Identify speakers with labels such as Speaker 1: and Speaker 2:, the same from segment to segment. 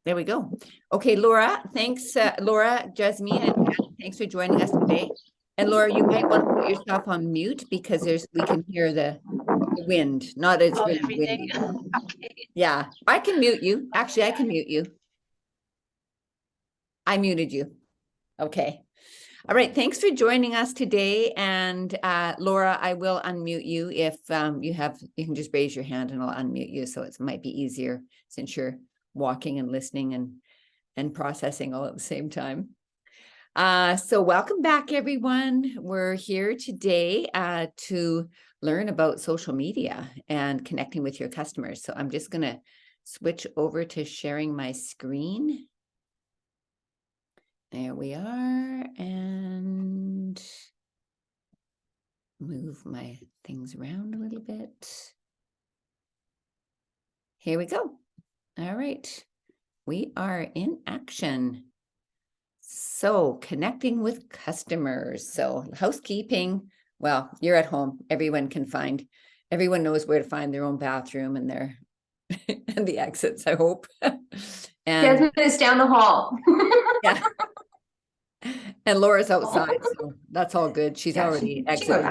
Speaker 1: There we go. Okay, Laura, thanks, Laura, Jasmine, and thanks for joining us today. And Laura, you might want to put yourself on mute because we can hear the wind, not as really
Speaker 2: everything.
Speaker 1: windy.
Speaker 2: Okay.
Speaker 1: Yeah, I can mute you. Actually, I can mute you. I muted you. Okay. All right. Thanks for joining us today. And Laura, I will unmute you if you can just raise your hand and I'll unmute you. So it might be easier since you're walking and listening and processing all at the same time. So welcome back, everyone. We're here today to learn about social media and connecting with your customers. So I'm just going to switch over to sharing my screen. There we are, and move my things around a little bit. Here we go. All right, we are in action. So connecting with customers. So housekeeping, well, you're at home. Everyone knows where to find their own bathroom and their and the exits, I hope. And
Speaker 3: Jasmine is down the hall.
Speaker 1: yeah. And Laura's outside, so that's all good. She's already exited.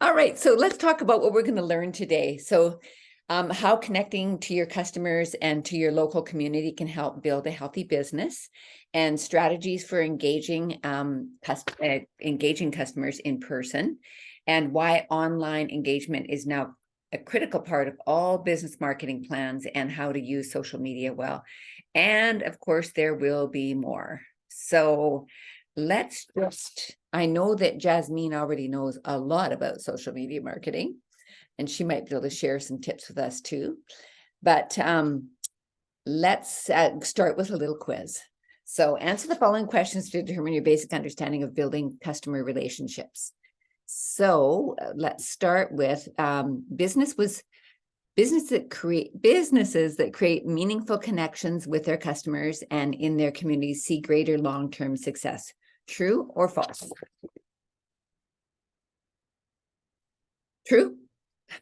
Speaker 1: All right, so let's talk about what we're going to learn today. So how connecting to your customers and to your local community can help build a healthy business, and strategies for engaging customers in person, and why online engagement is now a critical part of all business marketing plans, and how to use social media well. And of course, there will be more. So I know that Jasmine already knows a lot about social media marketing, and she might be able to share some tips with us too. But let's start with a little quiz. So answer the following questions to determine your basic understanding of building customer relationships. So let's start with businesses that create meaningful connections with their customers and in their communities see greater long-term success. True or false? True.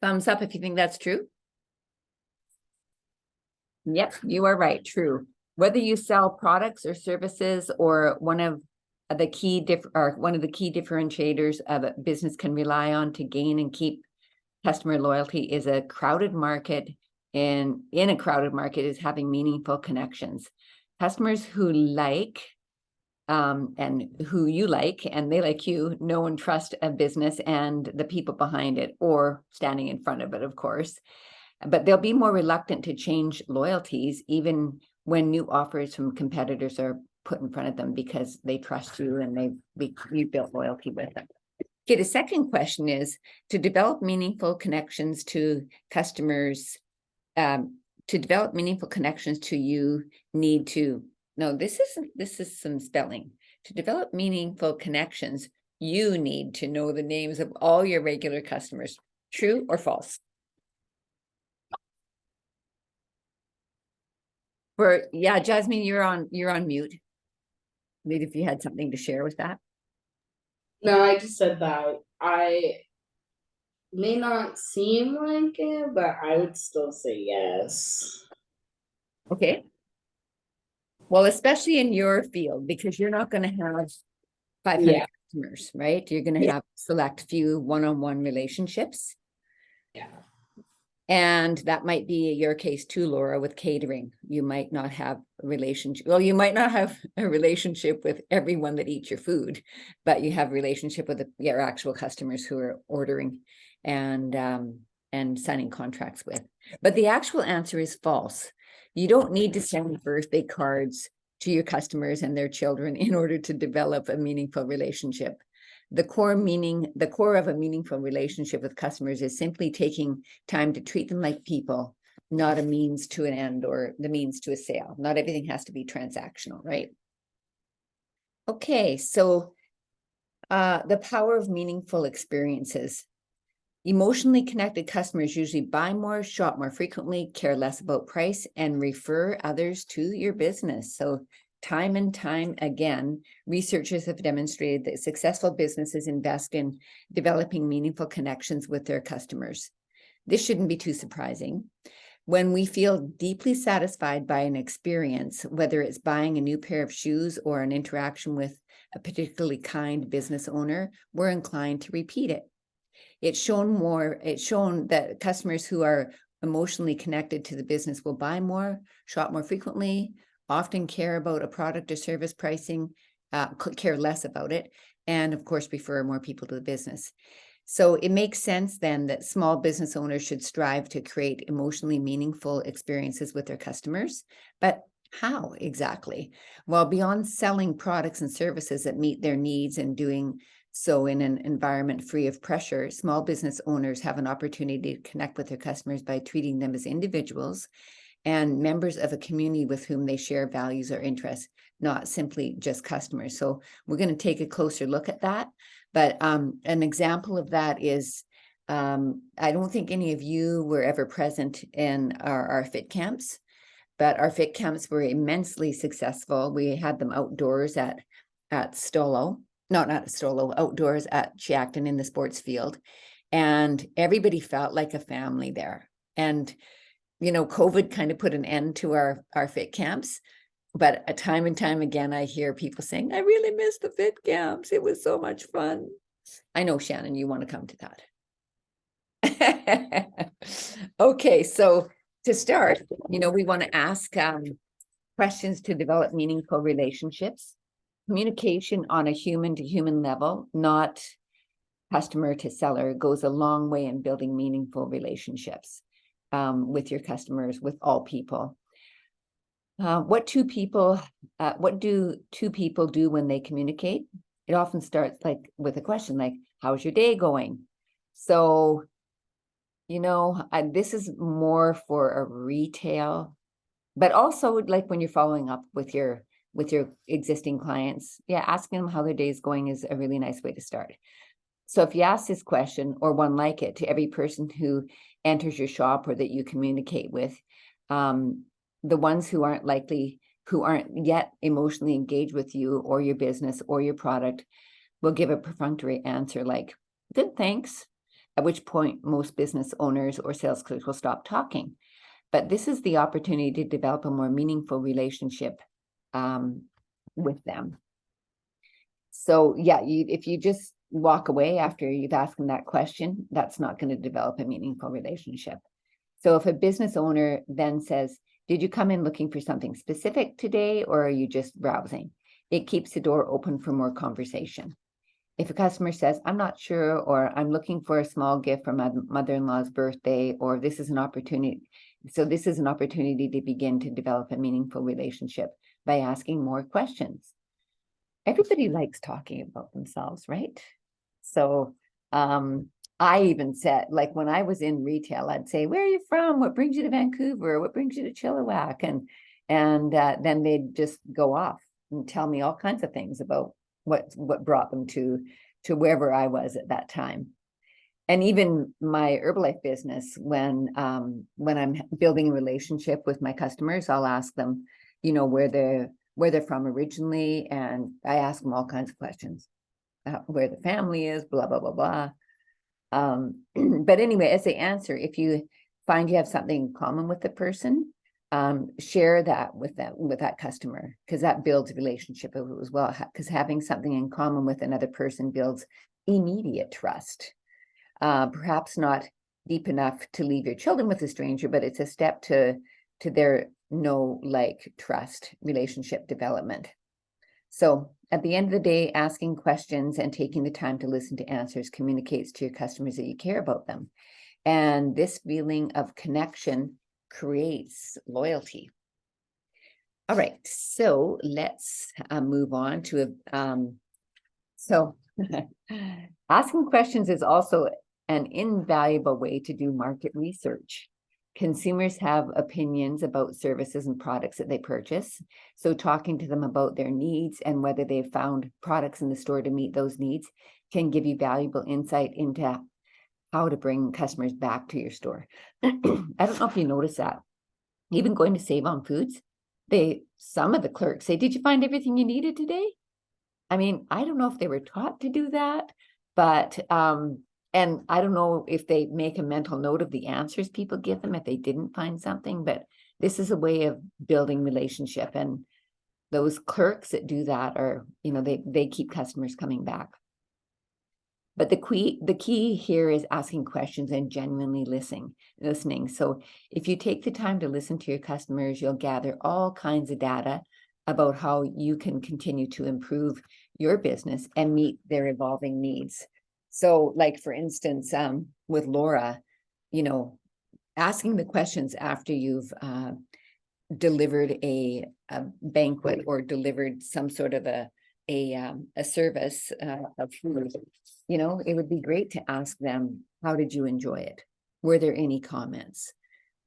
Speaker 1: Thumbs up if you think that's true. Yep, you are right. True. Whether you sell products or services, or one of the key differentiators of a business can rely on to gain and keep customer loyalty is a crowded market. And in a crowded market is having meaningful connections. Customers who like and who you like and they like you know and trust a business and the people behind it, or standing in front of it, of course. But they'll be more reluctant to change loyalties even when new offers from competitors are put in front of them, because they trust you and you've built loyalty with them. Okay, the second question is to develop meaningful connections to customers. To develop meaningful connections to you need to, no, this is some spelling. To develop meaningful connections, you need to know the names of all your regular customers. True or false? Yeah, Jasmine, you're on mute. Maybe if you had something to share with that.
Speaker 4: No, I just said that I may not seem like it, but I would still say yes.
Speaker 1: Okay. Well, especially in your field, because you're not going to have 500 customers, right? You're going to have select few one-on-one relationships.
Speaker 4: Yeah.
Speaker 1: And that might be your case too, Laura, with catering. You might not have a relationship. Well, you might not have a relationship with everyone that eats your food, but you have a relationship with your actual customers who are ordering and signing contracts with. But the actual answer is false. You don't need to send birthday cards to your customers and their children in order to develop a meaningful relationship. The core of a meaningful relationship with customers is simply taking time to treat them like people, not a means to an end or the means to a sale. Not everything has to be transactional, right? Okay, so the power of meaningful experiences. Emotionally connected customers usually buy more, shop more frequently, care less about price, and refer others to your business. So time and time again, researchers have demonstrated that successful businesses invest in developing meaningful connections with their customers. This shouldn't be too surprising. When we feel deeply satisfied by an experience, whether it's buying a new pair of shoes or an interaction with a particularly kind business owner, we're inclined to repeat it. It's shown that customers who are emotionally connected to the business will buy more, shop more frequently, often care about a product or service pricing, care less about it, and of course, refer more people to the business. So it makes sense then that small business owners should strive to create emotionally meaningful experiences with their customers. But how exactly? Well, beyond selling products and services that meet their needs and doing so in an environment free of pressure, small business owners have an opportunity to connect with their customers by treating them as individuals and members of a community with whom they share values or interests, not simply just customers. So we're going to take a closer look at that. But an example of that is, I don't think any of you were ever present in our fit camps, but our fit camps were immensely successful. We had them outdoors at Stolo, no, not at Stolo, outdoors at Chiacton in the sports field. And everybody felt like a family there. And, you know, COVID kind of put an end to our fit camps. But time and time again, I hear people saying, I really miss the fit camps. It was so much fun. I know, Shannon, you want to come to that. Okay, so to start, you know, we want to ask questions to develop meaningful relationships. Communication on a human to human level, not customer to seller, goes a long way in building meaningful relationships with your customers, with all people. What do two people do when they communicate? It often starts like with a question like, how's your day going? So, you know, this is more for a retail, but also like when you're following up with your existing clients, yeah, asking them how their day is going is a really nice way to start. So if you ask this question or one like it to every person who enters your shop or that you communicate with, the ones who aren't yet emotionally engaged with you or your business or your product will give a perfunctory answer like, good, thanks, at which point most business owners or sales clerks will stop talking. But this is the opportunity to develop a more meaningful relationship with them. So yeah, if you just walk away after you've asked them that question, that's not going to develop a meaningful relationship. So if a business owner then says, did you come in looking for something specific today, or are you just browsing? It keeps the door open for more conversation. If a customer says, I'm not sure, or I'm looking for a small gift for my mother-in-law's birthday, or this is an opportunity. So this is an opportunity to begin to develop a meaningful relationship by asking more questions. Everybody likes talking about themselves, right? So I even said, like when I was in retail, I'd say, where are you from? What brings you to Vancouver? What brings you to Chilliwack? And then they'd just go off and tell me all kinds of things about what brought them to wherever I was at that time. And even my Herbalife business, when I'm building a relationship with my customers, I'll ask them, you know, where they're from originally, and I ask them all kinds of questions, where the family is, blah blah blah blah. But anyway, as they answer, if you find you have something in common with the person, share that with that customer, because that builds a relationship as well. Because having something in common with another person builds immediate trust. Perhaps not deep enough to leave your children with a stranger, but it's a step to their trust relationship development. So at the end of the day, asking questions and taking the time to listen to answers communicates to your customers that you care about them. And this feeling of connection creates loyalty. All right, so let's move on to asking questions is also an invaluable way to do market research. Consumers have opinions about services and products that they purchase. So talking to them about their needs and whether they've found products in the store to meet those needs can give you valuable insight into how to bring customers back to your store. I don't know if you notice that. Even going to Save on Foods, some of the clerks say, did you find everything you needed today? I mean, I don't know if they were taught to do that, but And I don't know if they make a mental note of the answers people give them if they didn't find something, but this is a way of building relationship. And those clerks that do that are, they keep customers coming back. But the key here is asking questions and genuinely listening. So if you take the time to listen to your customers, you'll gather all kinds of data about how you can continue to improve your business and meet their evolving needs. So like, for instance, with Laura, asking the questions after you've delivered a banquet or delivered some sort of a service of food, it would be great to ask them, how did you enjoy it? Were there any comments?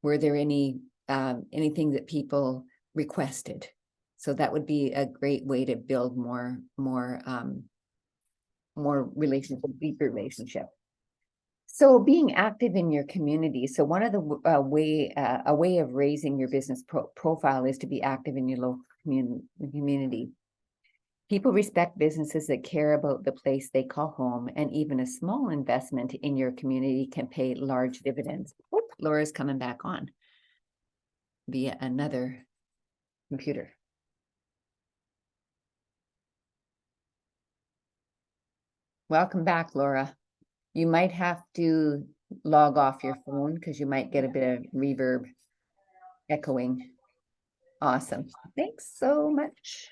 Speaker 1: Were there anything that people requested? So that would be a great way to build more relationship, deeper relationship. So being active in your community. So one of the a way of raising your business profile is to be active in your local community. People respect businesses that care about the place they call home, and even a small investment in your community can pay large dividends. Oop, Laura's coming back on via another computer. Welcome back, Laura. You might have to log off your phone because you might get a bit of reverb echoing. Awesome. Thanks so much.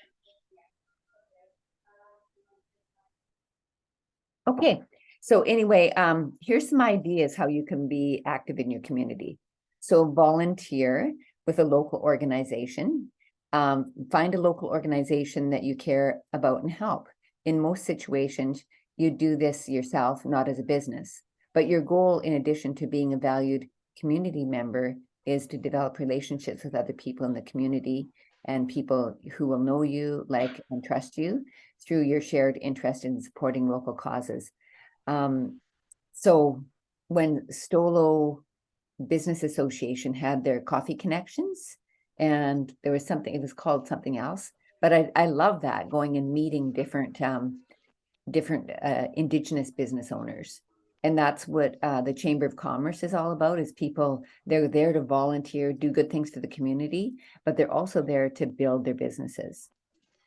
Speaker 1: Okay. So anyway, here's some ideas how you can be active in your community. So volunteer with a local organization. Find a local organization that you care about and help. In most situations, you do this yourself, not as a business. But your goal, in addition to being a valued community member, is to develop relationships with other people in the community and people who will know you, like, and trust you through your shared interest in supporting local causes. So when Stolo Business Association had their coffee connections, and there was something, it was called something else, but I love that, going and meeting different Indigenous business owners. And that's what the Chamber of Commerce is all about, is people, they're there to volunteer, do good things for the community, but they're also there to build their businesses.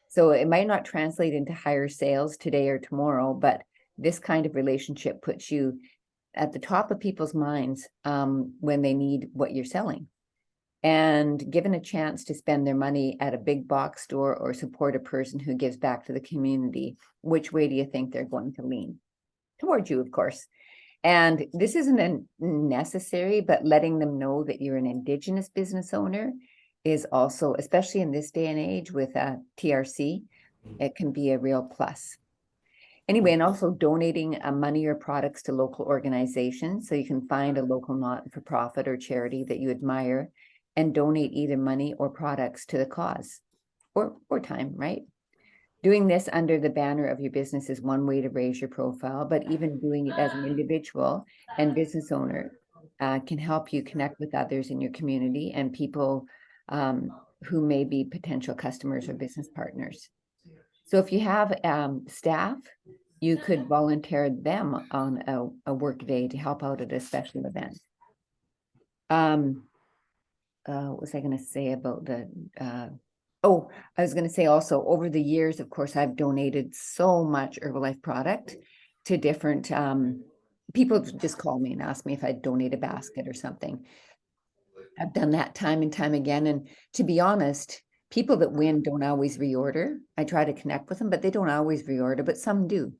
Speaker 1: So it might not translate into higher sales today or tomorrow, but this kind of relationship puts you at the top of people's minds when they need what you're selling. And given a chance to spend their money at a big box store or support a person who gives back to the community, which way do you think they're going to lean? Towards you, of course. And this isn't necessary, but letting them know that you're an Indigenous business owner is also, especially in this day and age with TRC, it can be a real plus. Anyway, and also donating money or products to local organizations. So you can find a local not-for-profit or charity that you admire and donate either money or products to the cause, or time, right? Doing this under the banner of your business is one way to raise your profile, but even doing it as an individual and business owner can help you connect with others in your community and people who may be potential customers or business partners. So if you have staff, you could volunteer them on a work day to help out at a special event. What was I going to say about the oh, I was going to say also, over the years, of course, I've donated so much Herbalife product to different people. Just call me and ask me if I'd donate a basket or something. I've done that time and time again. And to be honest, people that win don't always reorder. I try to connect with them, but they don't always reorder, but some do.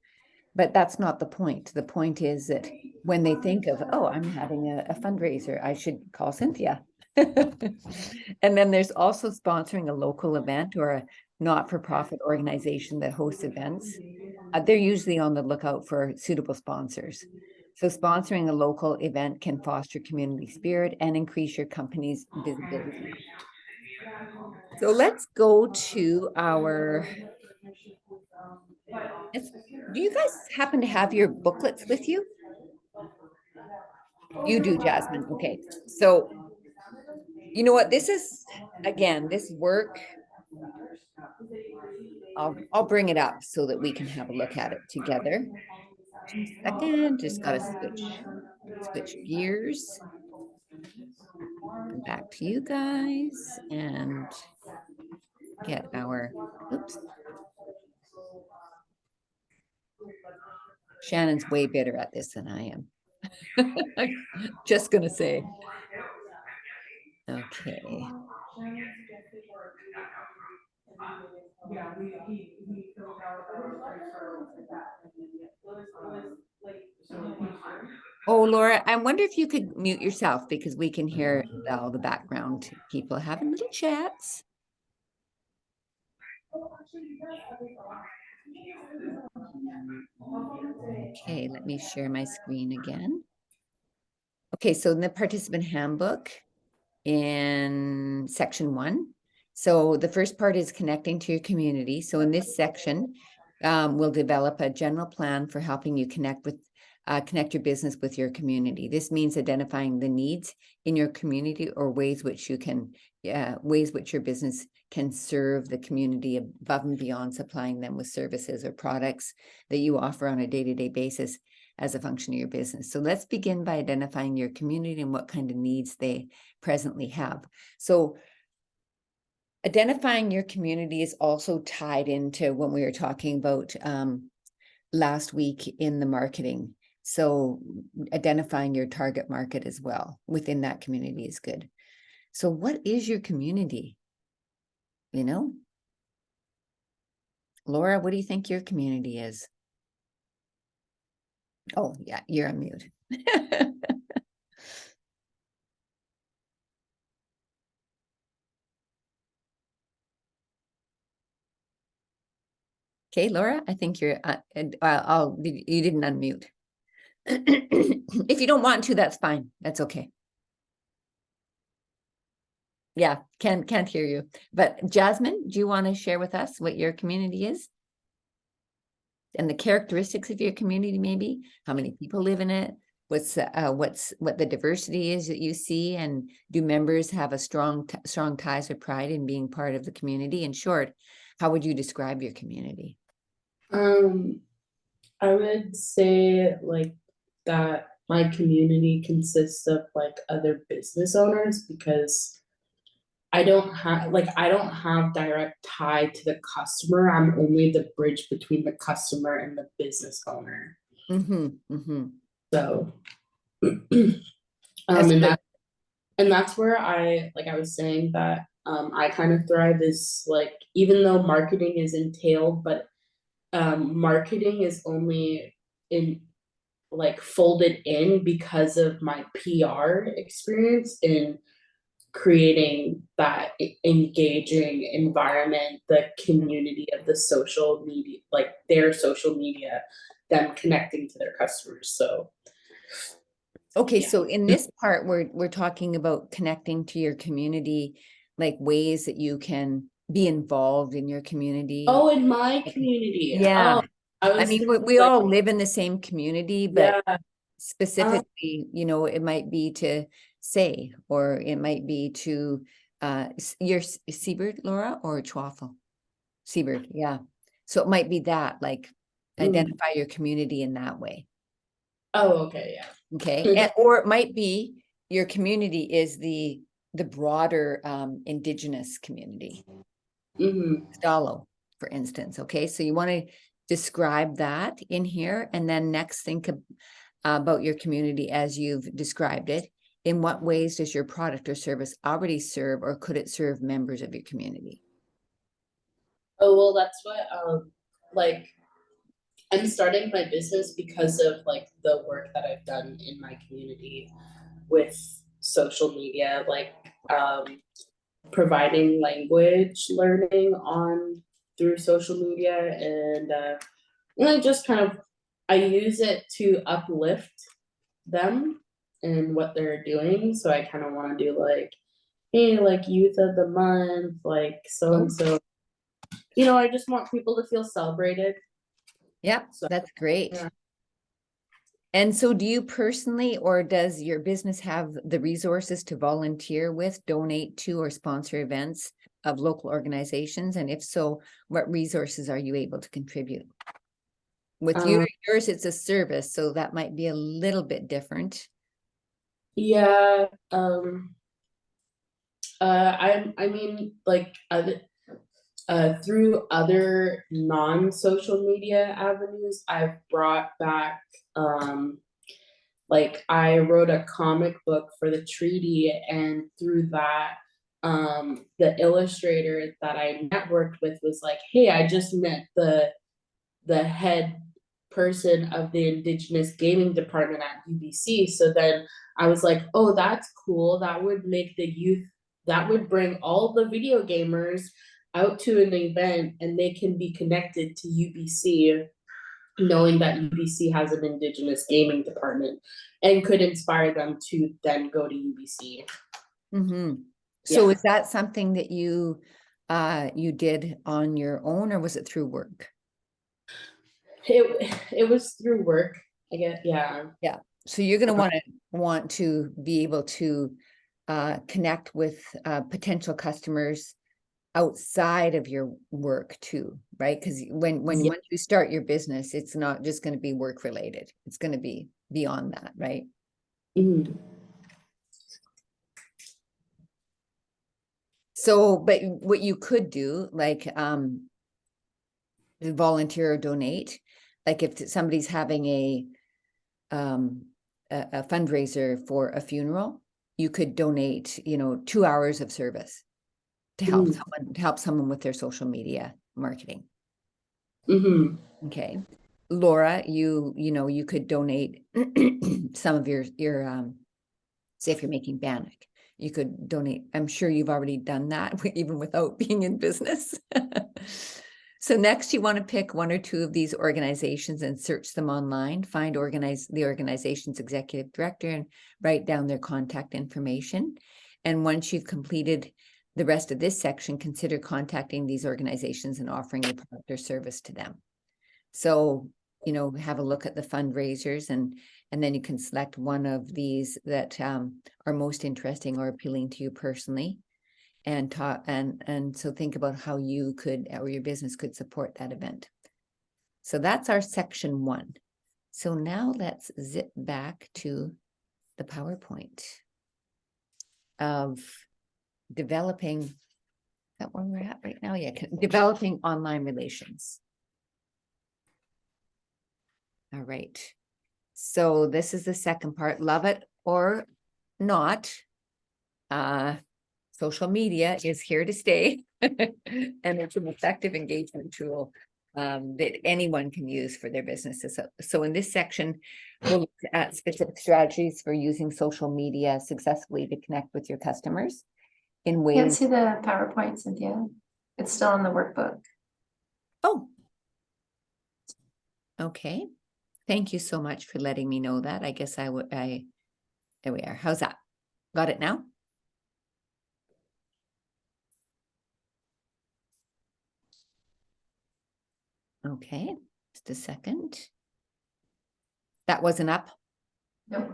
Speaker 1: But that's not the point. The point is that when they think of, oh, I'm having a fundraiser, I should call Cynthia. And then there's also sponsoring a local event or a not-for-profit organization that hosts events. They're usually on the lookout for suitable sponsors. So sponsoring a local event can foster community spirit and increase your company's visibility. So let's go to our, do you guys happen to have your booklets with you? You do, Jasmine. Okay. So you know what, this is, again, this work, I'll bring it up so that we can have a look at it together. Second, just gotta switch gears. Back to you guys and get our, oops. Shannon's way better at this than I am. Just gonna say. Okay. Oh, Laura, I wonder if you could mute yourself because we can hear all the background people having little chats. Okay, let me share my screen again. Okay, so in the participant handbook in section 1, so the first part is connecting to your community. So in this section, we'll develop a general plan for helping you connect your business with your community. This means identifying the needs in your community or ways which your business can serve the community above and beyond supplying them with services or products that you offer on a day-to-day basis as a function of your business. So let's begin by identifying your community and what kind of needs they presently have. So identifying your community is also tied into when we were talking about last week in the marketing. So identifying your target market as well within that community is good. So what is your community? You know, Laura, what do you think your community is? Oh, yeah, you're on mute. Okay, Laura, I think you're, you didn't unmute. If you don't want to, that's fine. That's okay. Yeah, can't hear you. But Jasmine, do you want to share with us what your community is? And the characteristics of your community, maybe? How many people live in it? What the diversity is that you see? And do members have a strong ties of pride in being part of the community? In short, how would you describe your community?
Speaker 4: I would say like that my community consists of like other business owners because I don't have direct tie to the customer. I'm only the bridge between the customer and the business owner. So and that's where I was saying that I kind of thrive is like even though marketing is entailed, but marketing is only in like folded in because of my PR experience in creating that engaging environment, the community of the social media, like their social media, them connecting to their customers. So
Speaker 1: okay, so in this part, we're talking about connecting to your community, like ways that you can be involved in your community.
Speaker 4: Oh, in my community.
Speaker 1: Yeah.
Speaker 4: Oh,
Speaker 1: I mean, we all live in the same community, but specifically, you know, it might be to say, or it might be to, you're Seabird, Laura, or Chwaffle? Seabird, yeah. So it might be that, like, identify your community in that way.
Speaker 4: Oh, okay, yeah.
Speaker 1: Okay, or it might be your community is the broader Indigenous community. Stalo, for instance. Okay, so you want to describe that in here, and then next think about your community as you've described it. In what ways does your product or service already serve, or could it serve members of your community?
Speaker 4: Oh, well, that's what like I'm starting my business because of like the work that I've done in my community with social media, like providing language learning on through social media, and I just kind of I use it to uplift them and what they're doing. So I kind of want to do like, hey, like youth of the month, like so and so. You know, I just want people to feel celebrated.
Speaker 1: Yep,
Speaker 4: So,
Speaker 1: that's great. Yeah. And so do you personally, or does your business have the resources to volunteer with, donate to, or sponsor events of local organizations? And if so, what resources are you able to contribute? With you, yours, it's a service, so that might be a little bit different.
Speaker 4: Yeah, I mean, like, through other non-social media avenues, I've brought back, like, I wrote a comic book for the treaty, and through that, the illustrator that I networked with was like, hey, I just met the head person of the Indigenous Gaming Department at UBC. So then I was like, oh, that's cool. That would make the youth, that would bring all the video gamers out to an event and they can be connected to UBC, knowing that UBC has an Indigenous Gaming Department, and could inspire them to then go to UBC.
Speaker 1: Mm-hmm. So
Speaker 4: Yeah.
Speaker 1: is that something that you did on your own, or was it through work?
Speaker 4: It was through work, I guess. Yeah.
Speaker 1: Yeah. So you're going to want to be able to connect with potential customers outside of your work too, right? Because when
Speaker 4: Yeah.
Speaker 1: once you start your business, it's not just going to be work related. It's going to be beyond that, right?
Speaker 4: Mhm.
Speaker 1: So, but what you could do, like volunteer or donate, like if somebody's having a fundraiser for a funeral, you could donate, 2 hours of service to help someone with their social media marketing.
Speaker 4: Mhm.
Speaker 1: Okay. Laura, you could donate some of your say if you're making bannock, you could donate. I'm sure you've already done that even without being in business. So next you want to pick one or two of these organizations and search them online, find the organization's executive director and write down their contact information. And once you've completed the rest of this section, consider contacting these organizations and offering your product or service to them. So, have a look at the fundraisers and then you can select one of these that are most interesting or appealing to you personally. And so think about how you could, or your business could support that event. So that's our section 1. So now let's zip back to the PowerPoint of developing, is that where we're at right now? Yeah, developing online relations. All right. So this is the second part, love it or not. Social media is here to stay and it's an effective engagement tool that anyone can use for their businesses. So in this section, we'll look at specific strategies for using social media successfully to connect with your customers in ways.
Speaker 2: Can't see the PowerPoint, Cynthia. It's still on the workbook.
Speaker 1: Oh, okay. Thank you so much for letting me know that. I guess there we are. How's that? Got it now? Okay, just a second. That wasn't up?
Speaker 2: Nope.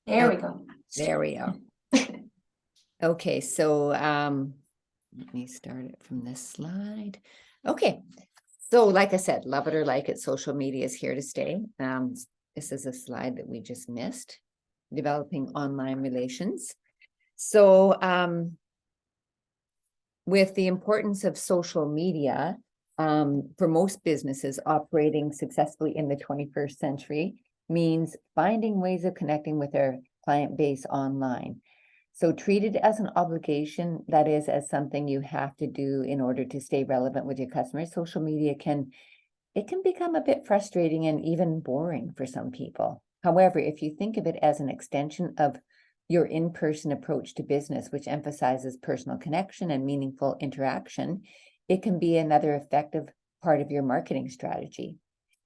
Speaker 2: There we go.
Speaker 1: There we go. Okay, so let me start it from this slide. Okay, so like I said, love it or like it, social media is here to stay. This is a slide that we just missed, developing online relations. So with the importance of social media, for most businesses operating successfully in the 21st century means finding ways of connecting with their client base online. So treat it as an obligation, that is, as something you have to do in order to stay relevant with your customers. Social media can become a bit frustrating and even boring for some people. However, if you think of it as an extension of your in-person approach to business, which emphasizes personal connection and meaningful interaction, it can be another effective part of your marketing strategy.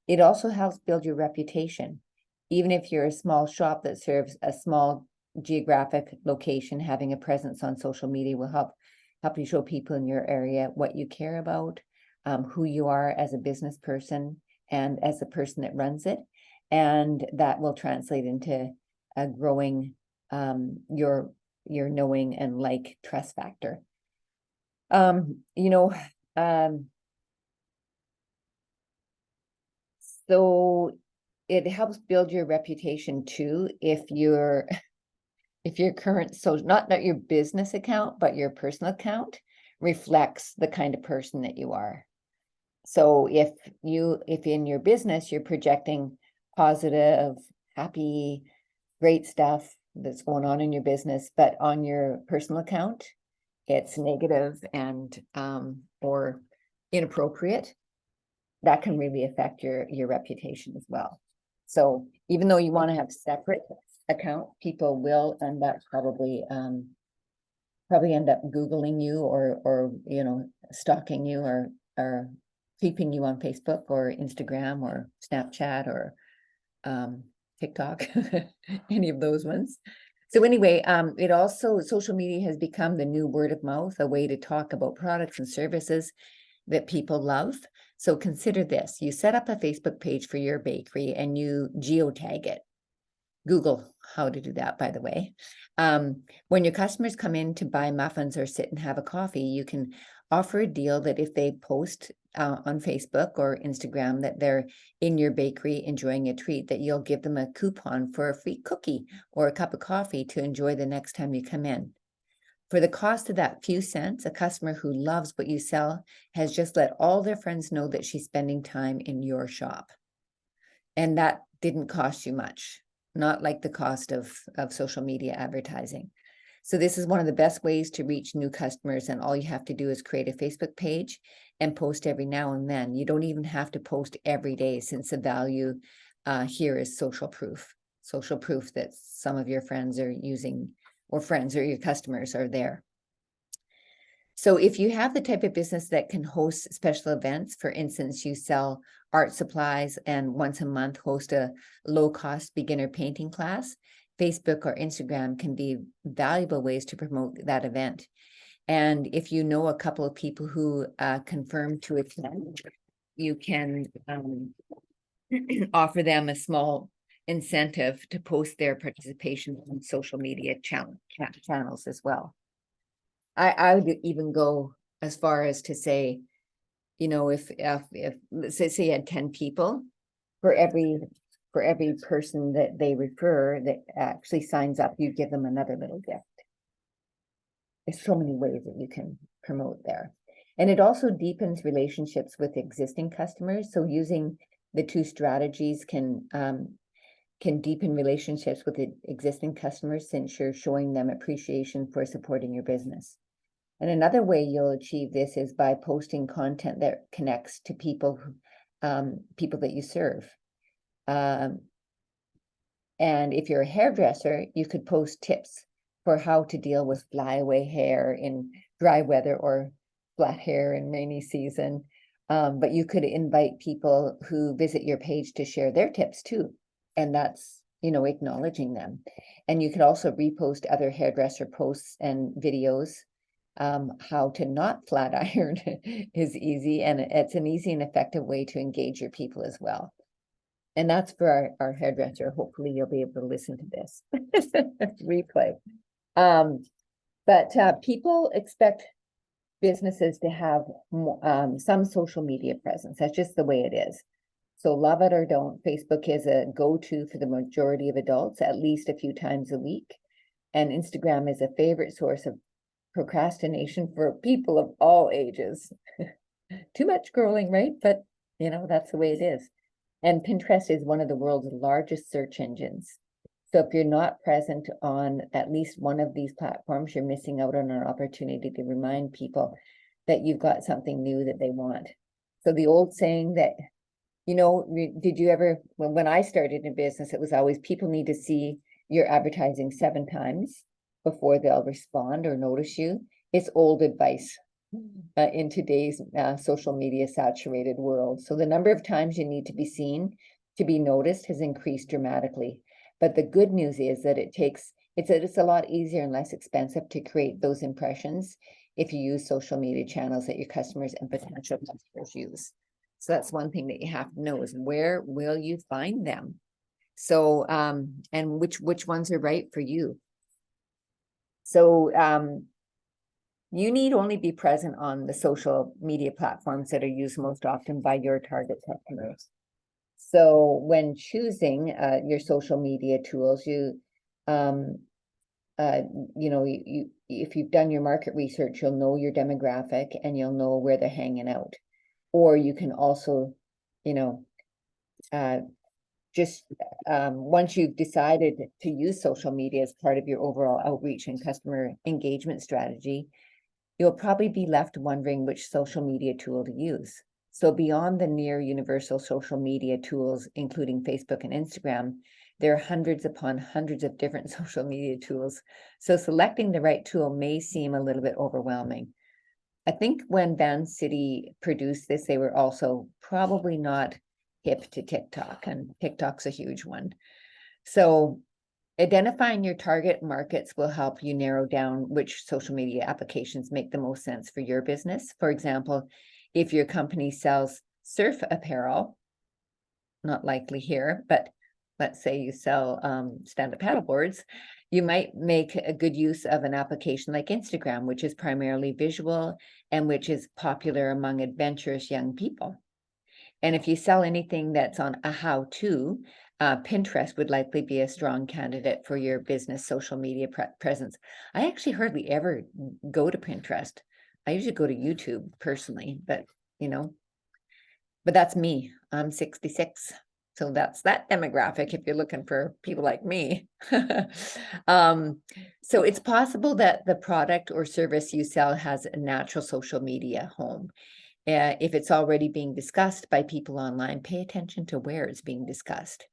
Speaker 1: It also helps build your reputation. Even if you're a small shop that serves a small geographic location, having a presence on social media will help you show people in your area what you care about, who you are as a business person and as the person that runs it. And that will translate into a growing your knowing and trust factor. You know, um, so it helps build your reputation too, if your current, so not your business account, but your personal account reflects the kind of person that you are. So if in your business, you're projecting positive, happy, great stuff that's going on in your business, but on your personal account, it's negative and or inappropriate, that can really affect your reputation as well. So even though you want to have separate account, people will end up probably end up Googling you or stalking you or keeping you on Facebook or Instagram or Snapchat or TikTok, any of those ones. So anyway, it also, social media has become the new word of mouth, a way to talk about products and services that people love. So consider this: you set up a Facebook page for your bakery and you geotag it. Google how to do that, by the way. When your customers come in to buy muffins or sit and have a coffee, you can offer a deal that if they post on Facebook or Instagram that they're in your bakery enjoying a treat, that you'll give them a coupon for a free cookie or a cup of coffee to enjoy the next time you come in. For the cost of that few cents, a customer who loves what you sell has just let all their friends know that she's spending time in your shop. And that didn't cost you much, not like the cost of social media advertising. So this is one of the best ways to reach new customers, and all you have to do is create a Facebook page and post every now and then. You don't even have to post every day, since the value here is social proof that some of your friends are using, or friends or your customers are there. So if you have the type of business that can host special events, for instance, you sell art supplies and once a month host a low-cost beginner painting class, Facebook or Instagram can be valuable ways to promote that event. And if you know a couple of people who confirm to attend, you can offer them a small incentive to post their participation on social media channels as well. I would even go as far as to say, if let's say you had 10 people, for every person that they refer that actually signs up, you give them another little gift. There's so many ways that you can promote there. And it also deepens relationships with existing customers. So using the two strategies can deepen relationships with the existing customers, since you're showing them appreciation for supporting your business. And another way you'll achieve this is by posting content that connects to people that you serve. And if you're a hairdresser, you could post tips for how to deal with flyaway hair in dry weather or flat hair in rainy season. But you could invite people who visit your page to share their tips too. And that's, acknowledging them. And you could also repost other hairdresser posts and videos. How to not flat iron is easy, and it's an easy and effective way to engage your people as well. And that's for our hairdresser. Hopefully you'll be able to listen to this replay. But people expect businesses to have some social media presence. That's just the way it is. So love it or don't, Facebook is a go-to for the majority of adults, at least a few times a week. And Instagram is a favorite source of procrastination for people of all ages. Too much scrolling, right? But that's the way it is. And Pinterest is one of the world's largest search engines. So if you're not present on at least one of these platforms, you're missing out on an opportunity to remind people that you've got something new that they want. So the old saying that, did you ever, when I started in business, it was always, people need to see your advertising 7 times before they'll respond or notice you. It's old advice in today's social media saturated world. So the number of times you need to be seen to be noticed has increased dramatically. But the good news is that it's a lot easier and less expensive to create those impressions if you use social media channels that your customers and potential customers use. So that's one thing that you have to know, is where will you find them? So and which ones are right for you. So You need only be present on the social media platforms that are used most often by your target customers. So when choosing your social media tools, um, if you've done your market research, you'll know your demographic and you'll know where they're hanging out. Or you can also, once you've decided to use social media as part of your overall outreach and customer engagement strategy, you'll probably be left wondering which social media tool to use. So beyond the near universal social media tools, including Facebook and Instagram, there are hundreds upon hundreds of different social media tools. So selecting the right tool may seem a little bit overwhelming. I think when Van City produced this, they were also probably not hip to TikTok, and TikTok's a huge one. So identifying your target markets will help you narrow down which social media applications make the most sense for your business. For example, if your company sells surf apparel, not likely here, but let's say you sell stand-up paddleboards, you might make a good use of an application like Instagram, which is primarily visual and which is popular among adventurous young people. And if you sell anything that's on a how-to, Pinterest would likely be a strong candidate for your business social media presence. I actually hardly ever go to Pinterest. I usually go to YouTube personally, but that's me. I'm 66. So that's that demographic if you're looking for people like me. So it's possible that the product or service you sell has a natural social media home. If it's already being discussed by people online, pay attention to where it's being discussed.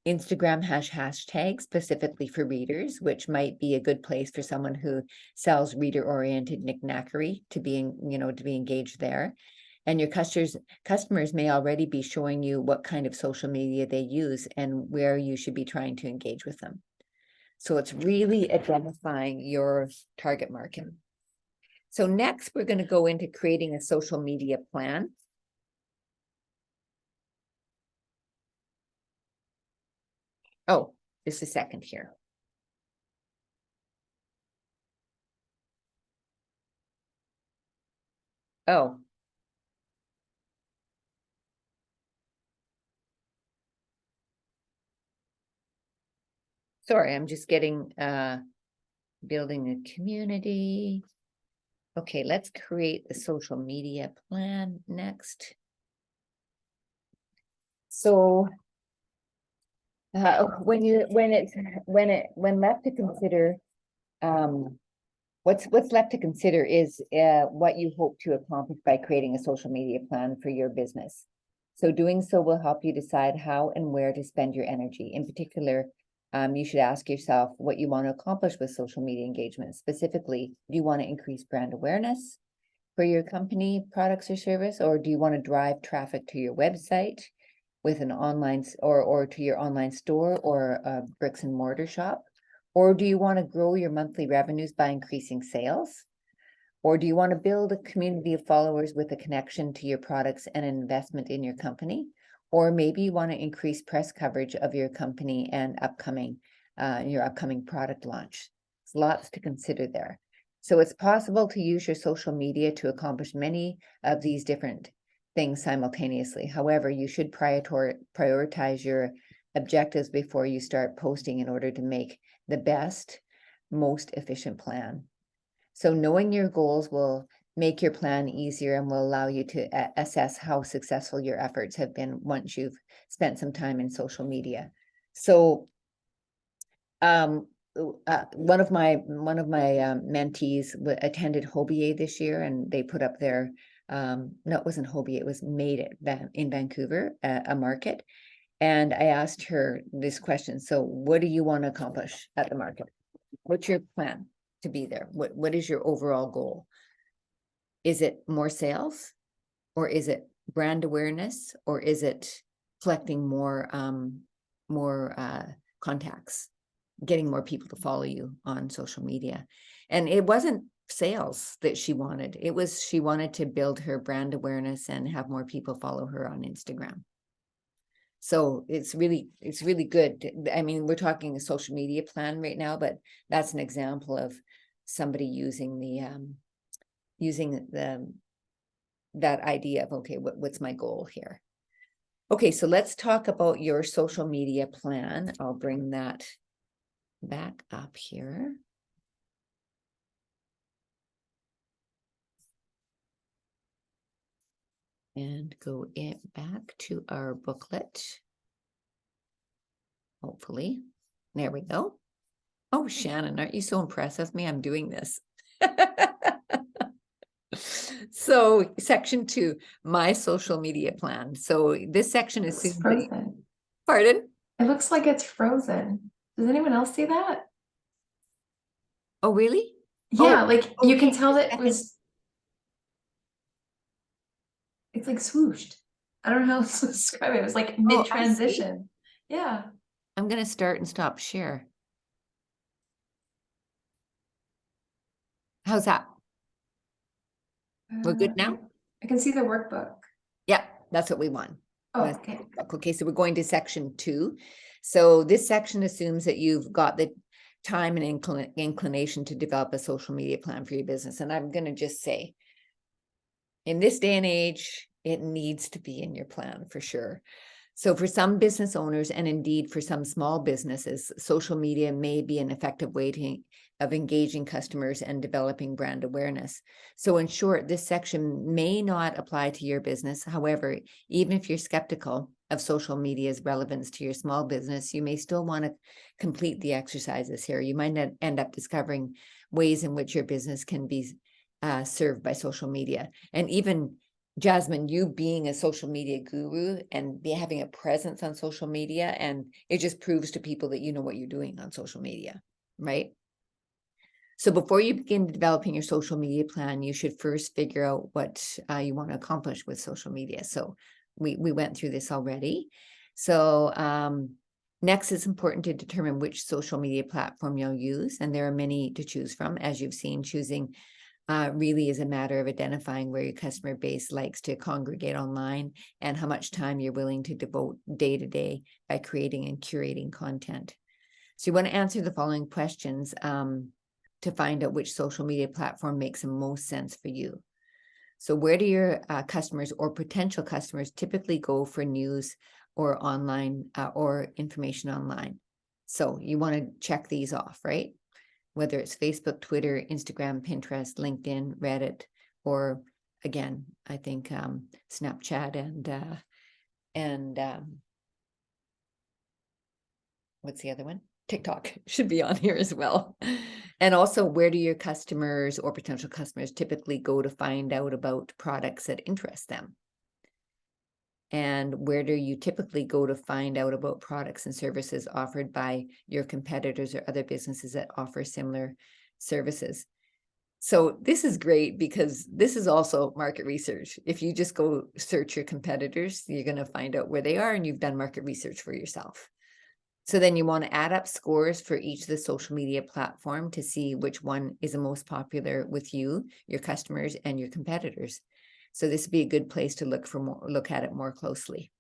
Speaker 1: Instagram has hashtags specifically for readers, which might be a good place for someone who sells reader-oriented knick-knackery to be engaged there. And your customers may already be showing you what kind of social media they use and where you should be trying to engage with them. So it's really identifying your target market. So next, we're going to go into creating a social media plan. Oh, just a second here. Oh. Sorry, I'm just getting, building a community. Okay, let's create the social media plan next. So when left to consider, what's left to consider is what you hope to accomplish by creating a social media plan for your business. So doing so will help you decide how and where to spend your energy. In particular, you should ask yourself what you want to accomplish with social media engagement. Specifically, do you want to increase brand awareness for your company, products, or service, or do you want to drive traffic to your website with an online or to your online store or a bricks and mortar shop? Or do you want to grow your monthly revenues by increasing sales? Or do you want to build a community of followers with a connection to your products and an investment in your company? Or maybe you want to increase press coverage of your company and your upcoming product launch. There's lots to consider there. So it's possible to use your social media to accomplish many of these different things simultaneously. However, you should prioritize your objectives before you start posting in order to make the best, most efficient plan. So knowing your goals will make your plan easier and will allow you to assess how successful your efforts have been once you've spent some time in social media. So one of my mentees attended Hobier this year, and they put up their no, it wasn't Hobier, it was Made in Vancouver, a market. And I asked her this question: so what do you want to accomplish at the market? What's your plan to be there? What is your overall goal? Is it more sales, or is it brand awareness, or is it collecting more contacts, getting more people to follow you on social media? And it wasn't sales that she wanted. She wanted to build her brand awareness and have more people follow her on Instagram. So it's really good. I mean, we're talking a social media plan right now, but that's an example of somebody using using that idea of, okay, what's my goal here? Okay, so let's talk about your social media plan. I'll bring that back up here. And go back to our booklet. Hopefully. There we go. Oh, Shannon, aren't you so impressed with me? I'm doing this. So section 2, my social media plan. So this section is
Speaker 2: It's frozen.
Speaker 1: Pardon?
Speaker 2: It looks like it's frozen. Does anyone else see that?
Speaker 1: Oh, really?
Speaker 2: Yeah, like you can
Speaker 1: okay.
Speaker 2: tell that it's like swooshed. I don't know how else to describe it. It was like
Speaker 1: I see.
Speaker 2: mid-transition. Yeah.
Speaker 1: I'm going to start and stop share. How's that? We're good now?
Speaker 2: I can see the workbook.
Speaker 1: Yeah, that's what we want.
Speaker 2: Oh,
Speaker 1: That's
Speaker 2: okay.
Speaker 1: Okay, so we're going to section 2. So this section assumes that you've got the time and inclination to develop a social media plan for your business. And I'm going to just say, in this day and age, it needs to be in your plan for sure. So for some business owners, and indeed for some small businesses, social media may be an effective way of engaging customers and developing brand awareness. So in short, this section may not apply to your business. However, even if you're skeptical of social media's relevance to your small business, you may still want to complete the exercises here. You might end up discovering ways in which your business can be served by social media. And even Jasmine, you being a social media guru and having a presence on social media, and it just proves to people that you know what you're doing on social media, right? So before you begin developing your social media plan, you should first figure out what you want to accomplish with social media. So we went through this already. So next, it's important to determine which social media platform you'll use. And there are many to choose from. As you've seen, choosing really is a matter of identifying where your customer base likes to congregate online and how much time you're willing to devote day to day by creating and curating content. So you want to answer the following questions to find out which social media platform makes the most sense for you. So where do your customers or potential customers typically go for news or online or information online? So you want to check these off, right? Whether it's Facebook, Twitter, Instagram, Pinterest, LinkedIn, Reddit, or again, I think Snapchat and what's the other one? TikTok should be on here as well. And also, where do your customers or potential customers typically go to find out about products that interest them? And where do you typically go to find out about products and services offered by your competitors or other businesses that offer similar services? So this is great because this is also market research. If you just go search your competitors, you're going to find out where they are and you've done market research for yourself. So then you want to add up scores for each of the social media platform to see which one is the most popular with you, your customers, and your competitors. So this would be a good place to look at it more closely.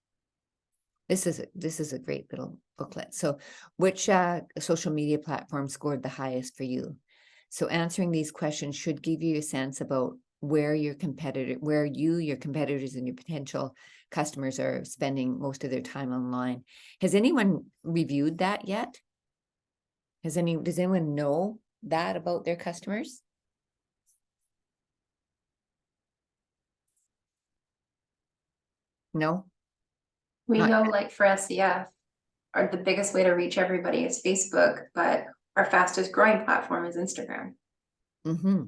Speaker 1: This is a great little booklet. So which social media platform scored the highest for you? So answering these questions should give you a sense about where your competitors and your potential customers are spending most of their time online. Has anyone reviewed that yet? Does anyone know that about their customers? No?
Speaker 2: We
Speaker 1: Not
Speaker 2: know
Speaker 1: yet.
Speaker 2: like for SEF, the biggest way to reach everybody is Facebook, but our fastest growing platform is Instagram.
Speaker 1: Mm-hmm.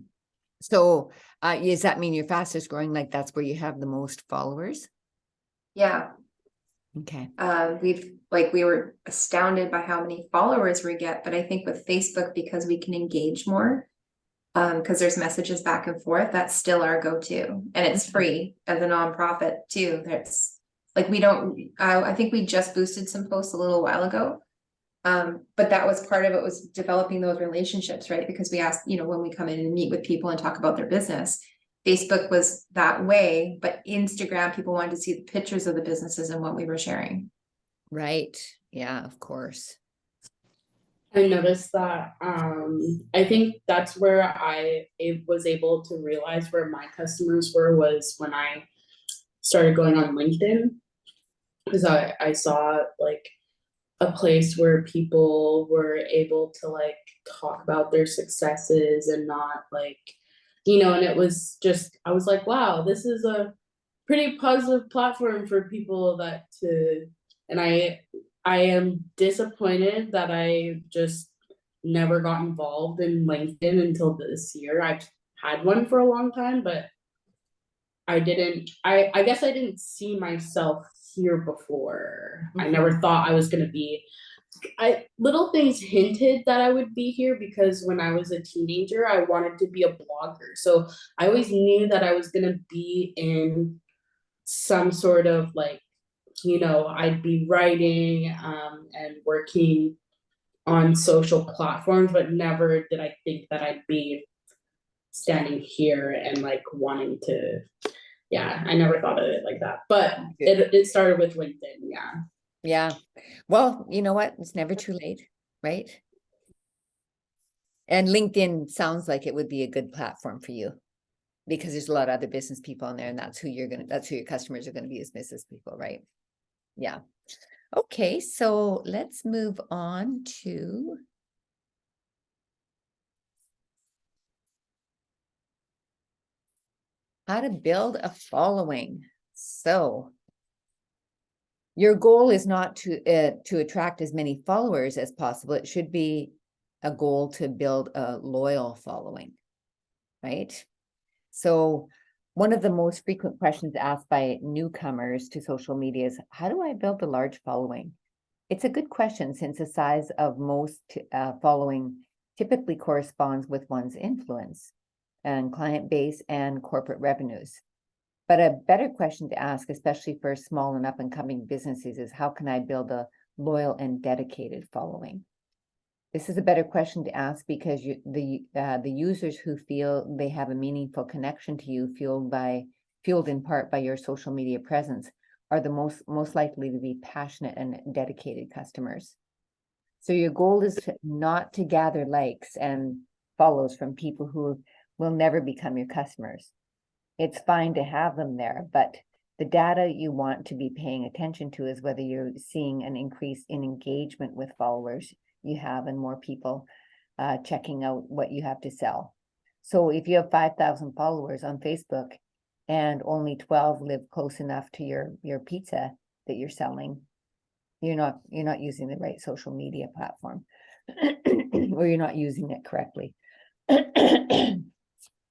Speaker 1: So does that mean your fastest growing, like that's where you have the most followers?
Speaker 2: Yeah.
Speaker 1: Okay.
Speaker 2: We were astounded by how many followers we get, but I think with Facebook, because we can engage more, because there's messages back and forth, that's still our go-to, and it's free as a nonprofit too. There's like I think we just boosted some posts a little while ago, but that was part of it, was developing those relationships, right? Because we asked, when we come in and meet with people and talk about their business, Facebook was that way, but Instagram, people wanted to see the pictures of the businesses and what we were sharing.
Speaker 1: Right. Yeah, of course.
Speaker 4: I noticed that I think that's where was able to realize where my customers were was when I started going on LinkedIn, because I saw like a place where people were able to like talk about their successes and not like, and it was just, I was like, wow, this is a pretty positive platform for people and I am disappointed that I just never got involved in LinkedIn until this year. I've had one for a long time, but I guess I didn't see myself here before. I never thought I was gonna be, little things hinted that I would be here because when I was a teenager, I wanted to be a blogger. So I always knew that I was gonna be in some sort of like, I'd be writing and working on social platforms, but never did I think that I'd be standing here and like wanting to, yeah, I never thought of it like that. But it started with LinkedIn, yeah.
Speaker 1: Yeah. Well, you know what? It's never too late, right? And LinkedIn sounds like it would be a good platform for you because there's a lot of other business people on there, and that's who your customers are going to be as business people, right? Yeah. Okay, so let's move on to how to build a following. So your goal is not to attract as many followers as possible. It should be a goal to build a loyal following, right? So one of the most frequent questions asked by newcomers to social media is, how do I build a large following? It's a good question since the size of most following typically corresponds with one's influence and client base and corporate revenues. But a better question to ask, especially for small and up and coming businesses, is how can I build a loyal and dedicated following? This is a better question to ask because the users who feel they have a meaningful connection to you, fueled in part by your social media presence, are the most likely to be passionate and dedicated customers. So your goal is not to gather likes and follows from people who will never become your customers. It's fine to have them there, but the data you want to be paying attention to is whether you're seeing an increase in engagement with followers you have and more people checking out what you have to sell. So if you have 5,000 followers on Facebook and only 12 live close enough to your pizza that you're selling, you're not using the right social media platform or you're not using it correctly.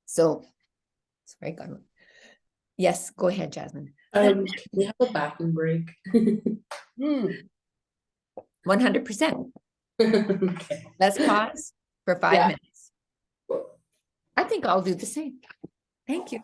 Speaker 1: So sorry, God. Yes, go ahead, Jasmine.
Speaker 4: Can we have a bathroom break?
Speaker 1: 100%.
Speaker 4: Okay.
Speaker 1: Let's pause for 5
Speaker 4: Yeah.
Speaker 1: minutes. I think I'll do the same. Thank you.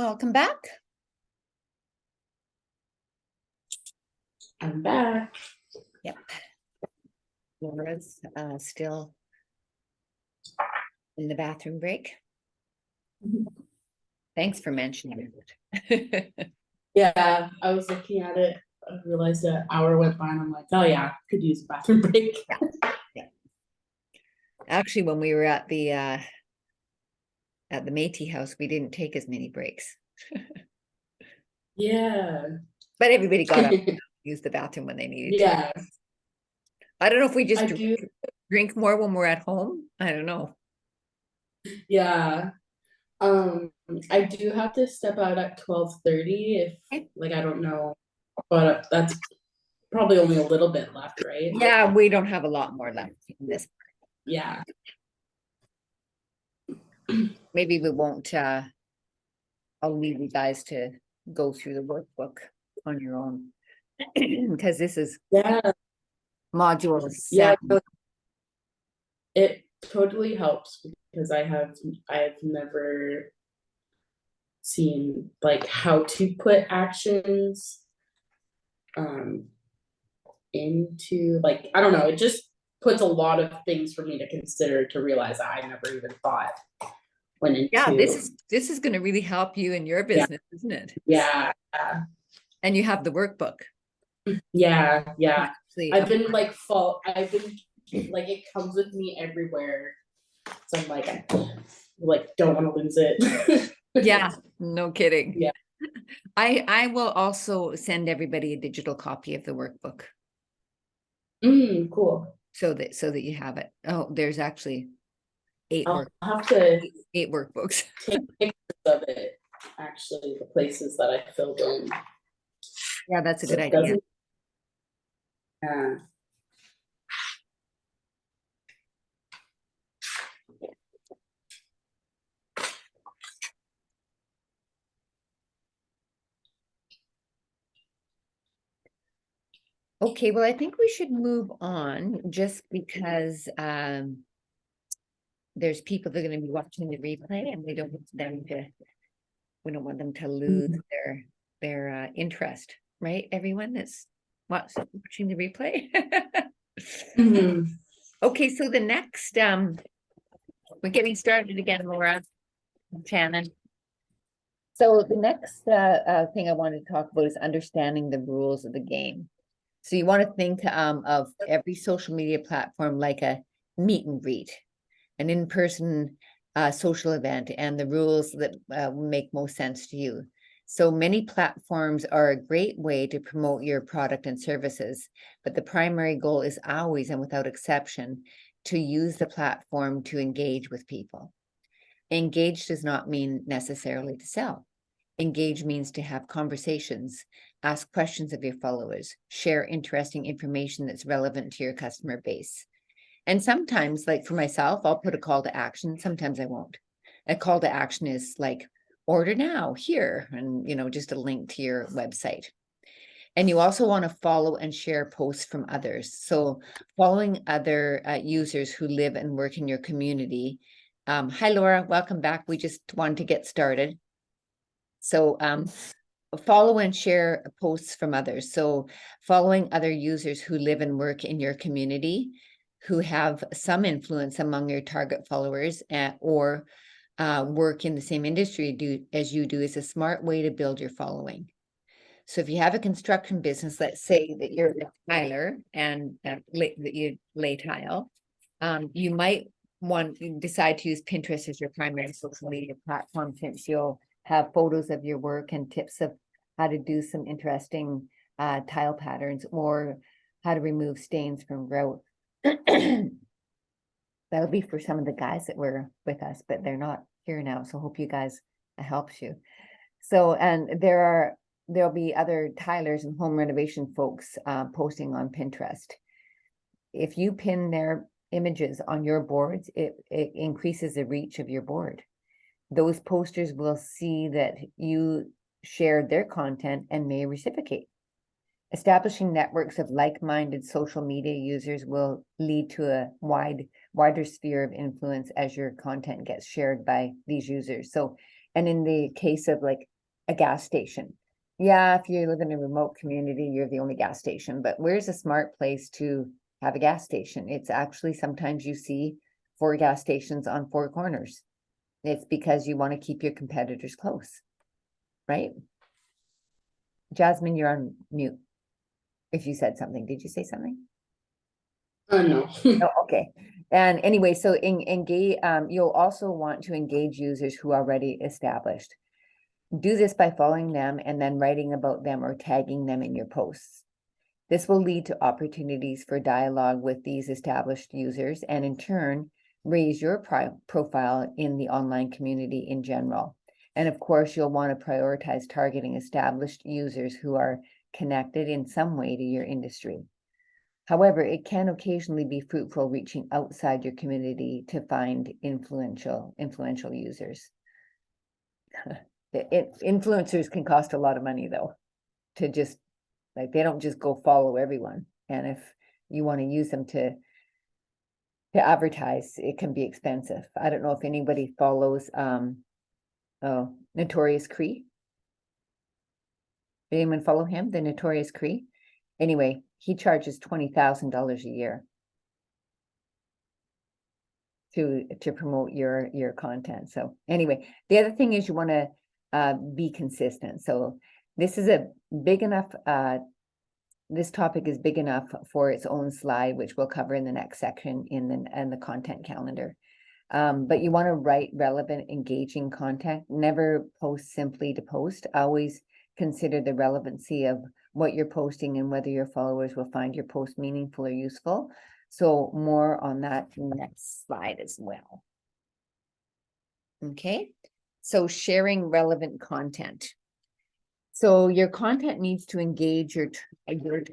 Speaker 1: welcome back.
Speaker 4: I'm back.
Speaker 1: Yep. Laura's still in the bathroom break. Thanks for mentioning it.
Speaker 4: Yeah, I was looking at it. I realized an hour went by, and I'm like, oh yeah, could use a bathroom break.
Speaker 1: Yeah. Actually, when we were at the Métis house, we didn't take as many breaks.
Speaker 4: Yeah.
Speaker 1: But everybody got up and used the bathroom when they needed to.
Speaker 4: Yeah,
Speaker 1: I don't know if we just
Speaker 4: I do.
Speaker 1: drink more when we're at home. I don't know.
Speaker 4: Yeah. I do have to step out at 12:30 if
Speaker 1: Okay.
Speaker 4: like I don't know, but that's probably only a little bit left, right?
Speaker 1: Yeah, we don't have a lot more left in this.
Speaker 4: Yeah.
Speaker 1: Maybe we won't, I'll leave you guys to go through the workbook on your own. Because this is
Speaker 4: Yeah.
Speaker 1: module
Speaker 4: Yeah.
Speaker 1: 7.
Speaker 4: It totally helps because I've never seen like how to put actions into like I don't know, it just puts a lot of things for me to consider to realize I never even thought went into.
Speaker 1: Yeah, this is going to really help you in your business, isn't it?
Speaker 4: Yeah.
Speaker 1: And you have the workbook.
Speaker 4: Yeah.
Speaker 1: Actually,
Speaker 4: I've been like it comes with me everywhere. So I'm like don't want to lose it.
Speaker 1: yeah, no kidding.
Speaker 4: Yeah.
Speaker 1: I will also send everybody a digital copy of the workbook
Speaker 4: Cool.
Speaker 1: so that you have it. Oh, there's actually 8
Speaker 4: I'll have to
Speaker 1: 8 workbooks.
Speaker 4: take pictures of it, actually, the places that I filled in.
Speaker 1: Yeah, that's a
Speaker 4: So
Speaker 1: good
Speaker 4: it
Speaker 1: idea.
Speaker 4: doesn't- Yeah.
Speaker 1: Okay, well, I think we should move on just because there's people that are going to be watching the replay and we don't want them to lose their interest, right? Everyone that's watching the replay. Okay, so the next we're getting started again, Laura and Shannon. So the next thing I want to talk about is understanding the rules of the game. So you want to think of every social media platform like a meet and greet, an in-person social event, and the rules that make most sense to you. So many platforms are a great way to promote your product and services, but the primary goal is always and without exception to use the platform to engage with people. Engage does not mean necessarily to sell. Engage means to have conversations, ask questions of your followers, share interesting information that's relevant to your customer base. And sometimes, like for myself, I'll put a call to action. Sometimes I won't. A call to action is like, order now here, and just a link to your website. And you also want to follow and share posts from others. So following other users who live and work in your community. Hi, Laura, welcome back. We just wanted to get started. So follow and share posts from others. So following other users who live and work in your community, who have some influence among your target followers or work in the same industry as you do is a smart way to build your following. So if you have a construction business, let's say that you're a tiler and that you lay tile, you might decide to use Pinterest as your primary social media platform, since you'll have photos of your work and tips of how to do some interesting tile patterns or how to remove stains from grout. That'll be for some of the guys that were with us, but they're not here now. So hope you guys helps you. So, and there'll be other tilers and home renovation folks posting on Pinterest. If you pin their images on your boards, it increases the reach of your board. Those posters will see that you shared their content and may reciprocate. Establishing networks of like-minded social media users will lead to a wider sphere of influence as your content gets shared by these users. So, and in the case of like a gas station. Yeah, if you live in a remote community, you're the only gas station, but where's a smart place to have a gas station? It's actually sometimes you see 4 gas stations on 4 corners. It's because you want to keep your competitors close, right? Jasmine, you're on mute. If you said something, did you say something?
Speaker 4: No.
Speaker 1: Oh, okay. And anyway, so engage, you'll also want to engage users who are already established. Do this by following them and then writing about them or tagging them in your posts. This will lead to opportunities for dialogue with these established users and in turn, raise your profile in the online community in general. And of course, you'll want to prioritize targeting established users who are connected in some way to your industry. However, it can occasionally be fruitful reaching outside your community to find influential users. Influencers can cost a lot of money though, to just like, they don't just go follow everyone. And if you want to use them to advertise, it can be expensive. I don't know if anybody follows Notorious Cree. Did anyone follow him, the Notorious Cree? Anyway, he charges $20,000 a year to promote your content. So anyway, the other thing is you want to be consistent. So this is a big enough this topic is big enough for its own slide, which we'll cover in the next section in the content calendar. But you want to write relevant, engaging content. Never post simply to post. Always consider the relevancy of what you're posting and whether your followers will find your post meaningful or useful. So more on that in the next slide as well. Okay, so sharing relevant content. So your content needs to engage your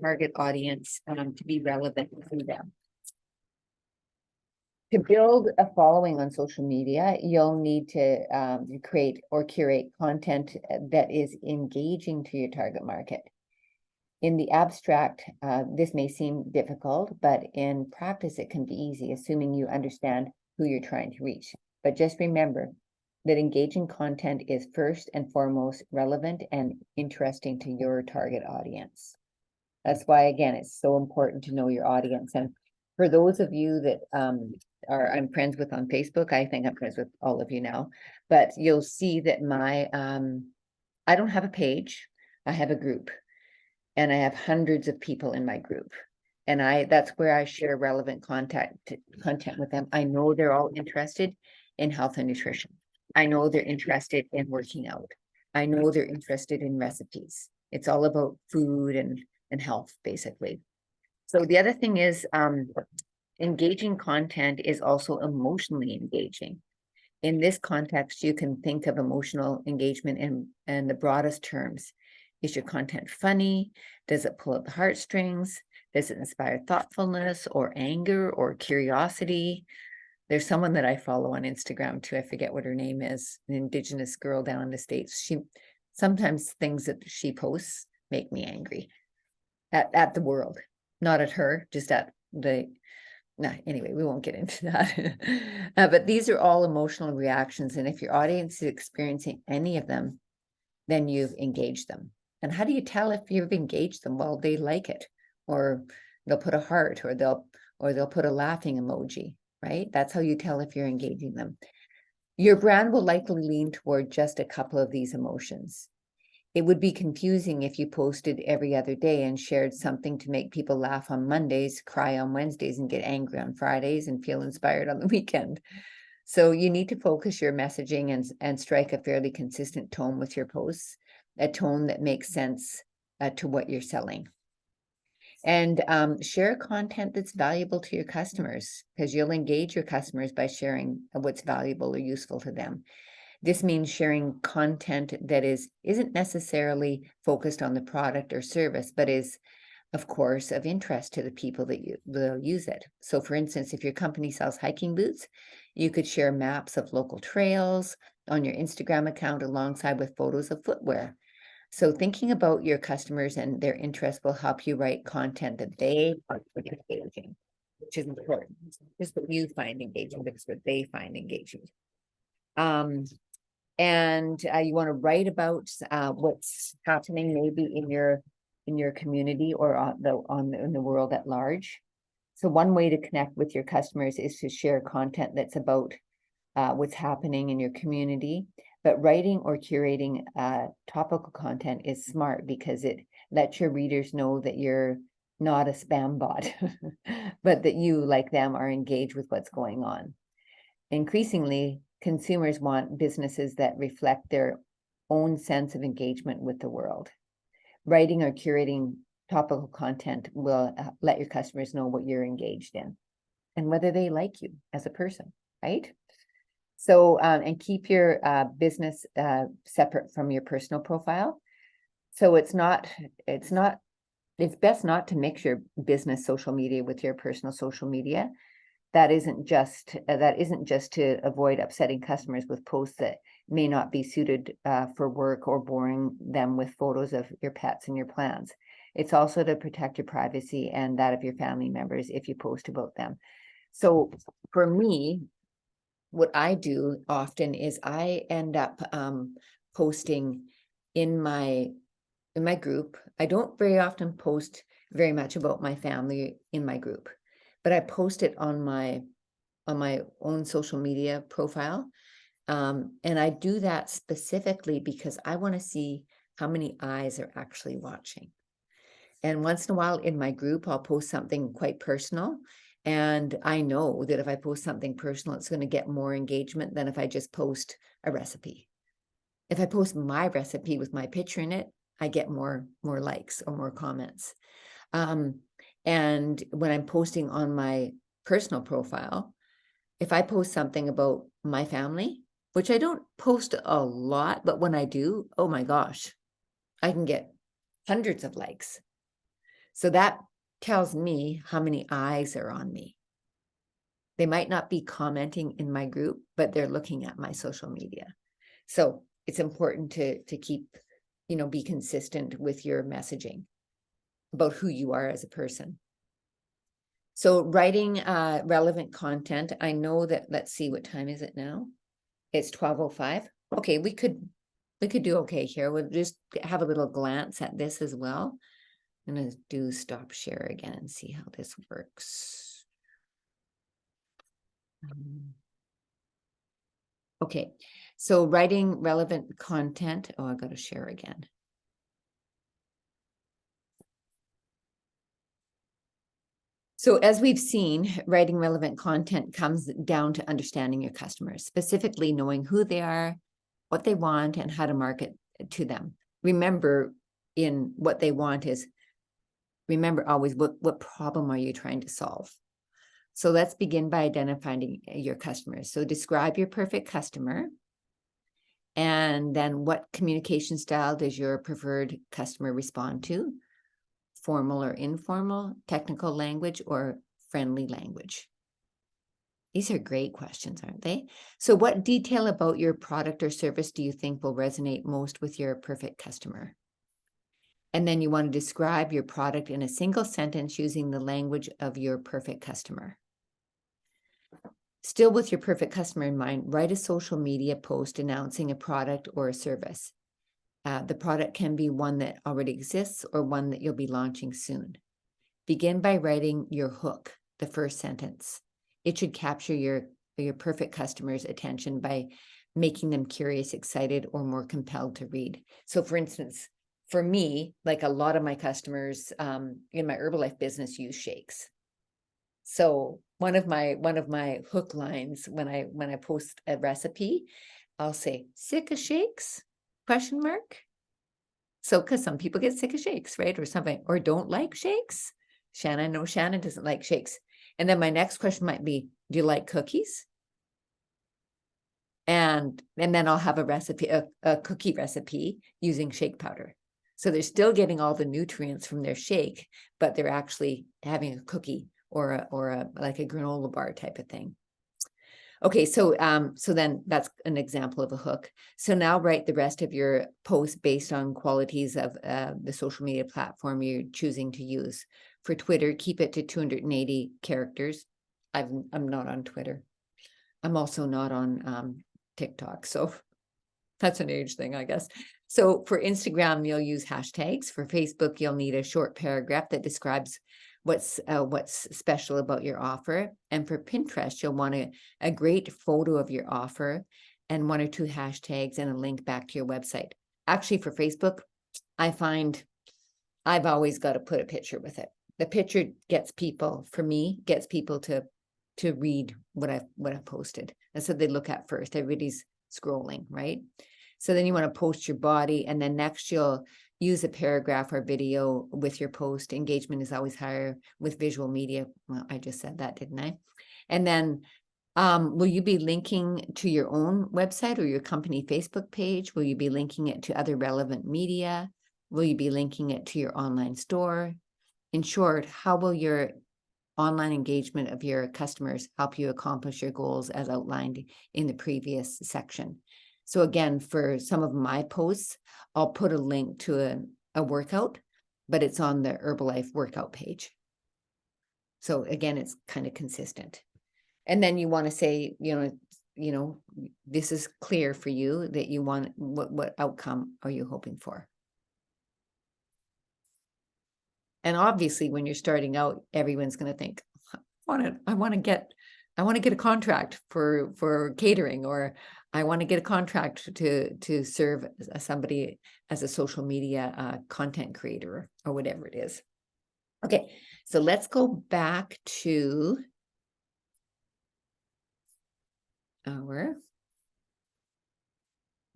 Speaker 1: target audience to be relevant to them. To build a following on social media, you'll need to create or curate content that is engaging to your target market. In the abstract, this may seem difficult, but in practice, it can be easy, assuming you understand who you're trying to reach. But just remember that engaging content is first and foremost relevant and interesting to your target audience. That's why, again, it's so important to know your audience. And for those of you that I'm friends with on Facebook, I think I'm friends with all of you now, but you'll see that my, I don't have a page, I have a group. And I have hundreds of people in my group. And that's where I share relevant content with them. I know they're all interested in health and nutrition. I know they're interested in working out. I know they're interested in recipes. It's all about food and health, basically. So the other thing is engaging content is also emotionally engaging. In this context, you can think of emotional engagement in the broadest terms. Is your content funny? Does it pull at the heartstrings? Does it inspire thoughtfulness or anger or curiosity? There's someone that I follow on Instagram too. I forget what her name is, an Indigenous girl down in the States. She sometimes things that she posts make me angry at the world, not at her, just at the. No, anyway, we won't get into that. But these are all emotional reactions. And if your audience is experiencing any of them, then you've engaged them. And how do you tell if you've engaged them? Well, they like it, or they'll put a heart, or they'll put a laughing emoji, right? That's how you tell if you're engaging them. Your brand will likely lean toward just a couple of these emotions. It would be confusing if you posted every other day and shared something to make people laugh on Mondays, cry on Wednesdays, and get angry on Fridays and feel inspired on the weekend. So you need to focus your messaging and strike a fairly consistent tone with your posts, a tone that makes sense to what you're selling. And share content that's valuable to your customers, because you'll engage your customers by sharing what's valuable or useful to them. This means sharing content that isn't necessarily focused on the product or service, but is, of course, of interest to the people that will use it. So for instance, if your company sells hiking boots, you could share maps of local trails on your Instagram account alongside with photos of footwear. So thinking about your customers and their interests will help you write content that they find engaging, which is important. Just what you find engaging, because what they find engaging. And you want to write about what's happening maybe in your community or in the world at large. So one way to connect with your customers is to share content that's about what's happening in your community. But writing or curating topical content is smart because it lets your readers know that you're not a spam bot, but that you, like them, are engaged with what's going on. Increasingly, consumers want businesses that reflect their own sense of engagement with the world. Writing or curating topical content will let your customers know what you're engaged in and whether they like you as a person, right? So, and keep your business separate from your personal profile. So it's best not to mix your business social media with your personal social media. That isn't just to avoid upsetting customers with posts that may not be suited for work or boring them with photos of your pets and your plants. It's also to protect your privacy and that of your family members if you post about them. So for me, what I do often is I end up posting in my group. I don't very often post very much about my family in my group, but I post it on my own social media profile. And I do that specifically because I want to see how many eyes are actually watching. And once in a while in my group, I'll post something quite personal. And I know that if I post something personal, it's going to get more engagement than if I just post a recipe. If I post my recipe with my picture in it, I get more likes or more comments. And when I'm posting on my personal profile, if I post something about my family, which I don't post a lot, but when I do, oh my gosh, I can get hundreds of likes. So that tells me how many eyes are on me. They might not be commenting in my group, but they're looking at my social media. So it's important to keep, be consistent with your messaging about who you are as a person. So writing relevant content, I know that, let's see, what time is it now? It's 12:05. Okay, we could do okay here. We'll just have a little glance at this as well. I'm going to do stop share again and see how this works. Okay, so writing relevant content. Oh, I got to share again. So as we've seen, writing relevant content comes down to understanding your customers, specifically knowing who they are, what they want, and how to market to them. Remember, in what they want is, remember always what problem are you trying to solve? So let's begin by identifying your customers. So describe your perfect customer. And then what communication style does your preferred customer respond to? Formal or informal, technical language, or friendly language? These are great questions, aren't they? So what detail about your product or service do you think will resonate most with your perfect customer? And then you want to describe your product in a single sentence using the language of your perfect customer. Still with your perfect customer in mind, write a social media post announcing a product or a service. The product can be one that already exists or one that you'll be launching soon. Begin by writing your hook, the first sentence. It should capture your perfect customer's attention by making them curious, excited, or more compelled to read. So for instance, for me, like a lot of my customers in my Herbalife business use shakes. So one of my hook lines when I post a recipe, I'll say, sick of shakes? ? So because some people get sick of shakes, right? Or something, or don't like shakes. Shannon doesn't like shakes. And then my next question might be, do you like cookies? And then I'll have a recipe, a cookie recipe using shake powder. So they're still getting all the nutrients from their shake, but they're actually having a cookie or a like a granola bar type of thing. Okay, so then that's an example of a hook. So now write the rest of your post based on qualities of the social media platform you're choosing to use. For Twitter, keep it to 280 characters. I'm not on Twitter. I'm also not on TikTok. So That's an age thing, I guess. So for Instagram, you'll use hashtags. For Facebook, you'll need a short paragraph that describes what's special about your offer. And for Pinterest, you'll want a great photo of your offer and 1 or 2 hashtags and a link back to your website. Actually, for Facebook, I find I've always got to put a picture with it. The picture gets people, for me, gets people to read what I've posted. And so they look at first. Everybody's scrolling, right? So then you want to post your body, and then next you'll use a paragraph or video with your post. Engagement is always higher with visual media. Well, I just said that, didn't I? And then will you be linking to your own website or your company Facebook page? Will you be linking it to other relevant media? Will you be linking it to your online store? In short, how will your online engagement of your customers help you accomplish your goals as outlined in the previous section? So again, for some of my posts, I'll put a link to a workout, but it's on the Herbalife workout page. So again, it's kind of consistent. And then you want to say, you know, this is clear for you that you want, what outcome are you hoping for? And obviously, when you're starting out, everyone's going to think, I want to get a contract for catering, or I want to get a contract to serve somebody as a social media content creator, or whatever it is. Okay, so let's go back to our,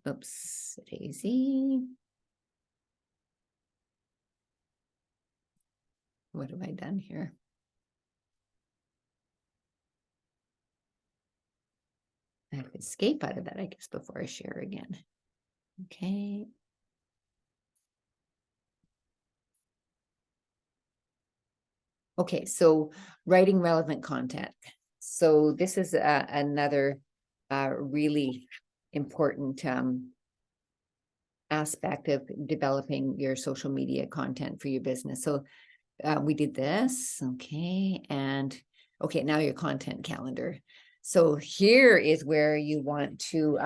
Speaker 1: oops, Daisy. What have I done here? I have to escape out of that, I guess, before I share again. Okay. Okay, so writing relevant content. So this is another really important aspect of developing your social media content for your business. So we did this, okay, and okay, now your content calendar. So here is where you want to,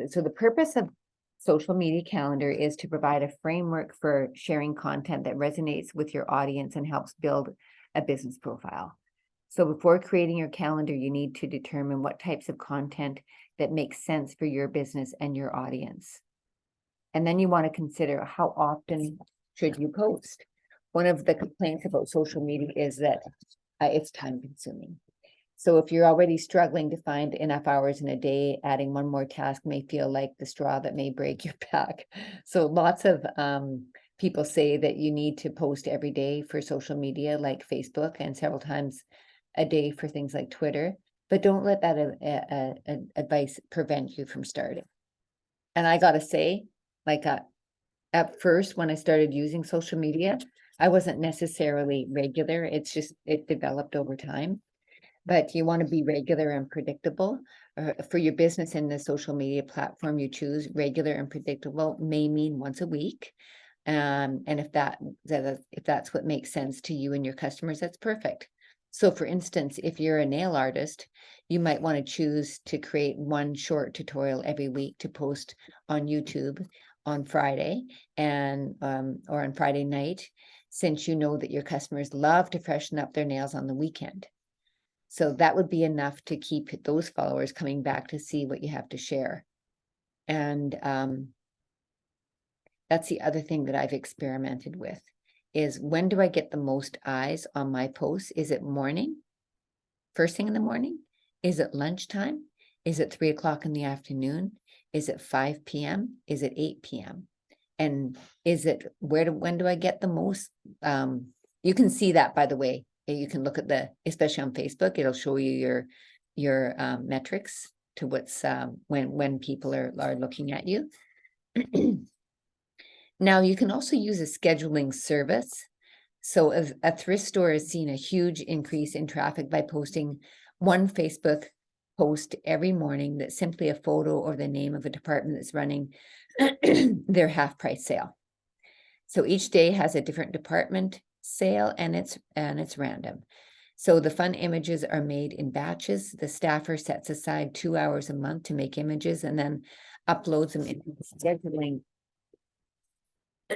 Speaker 1: so the purpose of social media calendar is to provide a framework for sharing content that resonates with your audience and helps build a business profile. So before creating your calendar, you need to determine what types of content that makes sense for your business and your audience. And then you want to consider how often should you post. One of the complaints about social media is that it's time consuming. So if you're already struggling to find enough hours in a day, adding one more task may feel like the straw that may break your back. So lots of people say that you need to post every day for social media like Facebook, and several times a day for things like Twitter, but don't let that advice prevent you from starting. And I gotta say, like at first when I started using social media, I wasn't necessarily regular. It's just, it developed over time. But you want to be regular and predictable for your business in the social media platform you choose. Regular and predictable may mean once a week. And if that's what makes sense to you and your customers, that's perfect. So for instance, if you're a nail artist, you might want to choose to create one short tutorial every week to post on YouTube on Friday and or on Friday night, since you know that your customers love to freshen up their nails on the weekend. So that would be enough to keep those followers coming back to see what you have to share. And that's the other thing that I've experimented with, is when do I get the most eyes on my posts? Is it morning? First thing in the morning? Is it lunchtime? Is it 3 o'clock in the afternoon? Is it 5 p.m.? Is it 8 p.m.? And is it, when do I get the most? You can see that, by the way. You can look at especially on Facebook, it'll show you your metrics to what's when people are looking at you. Now you can also use a scheduling service. So if a thrift store has seen a huge increase in traffic by posting one Facebook post every morning that's simply a photo or the name of a department that's running their half price sale. So each day has a different department sale, and it's random. So the fun images are made in batches. The staffer sets aside 2 hours a month to make images and then uploads them into the scheduling,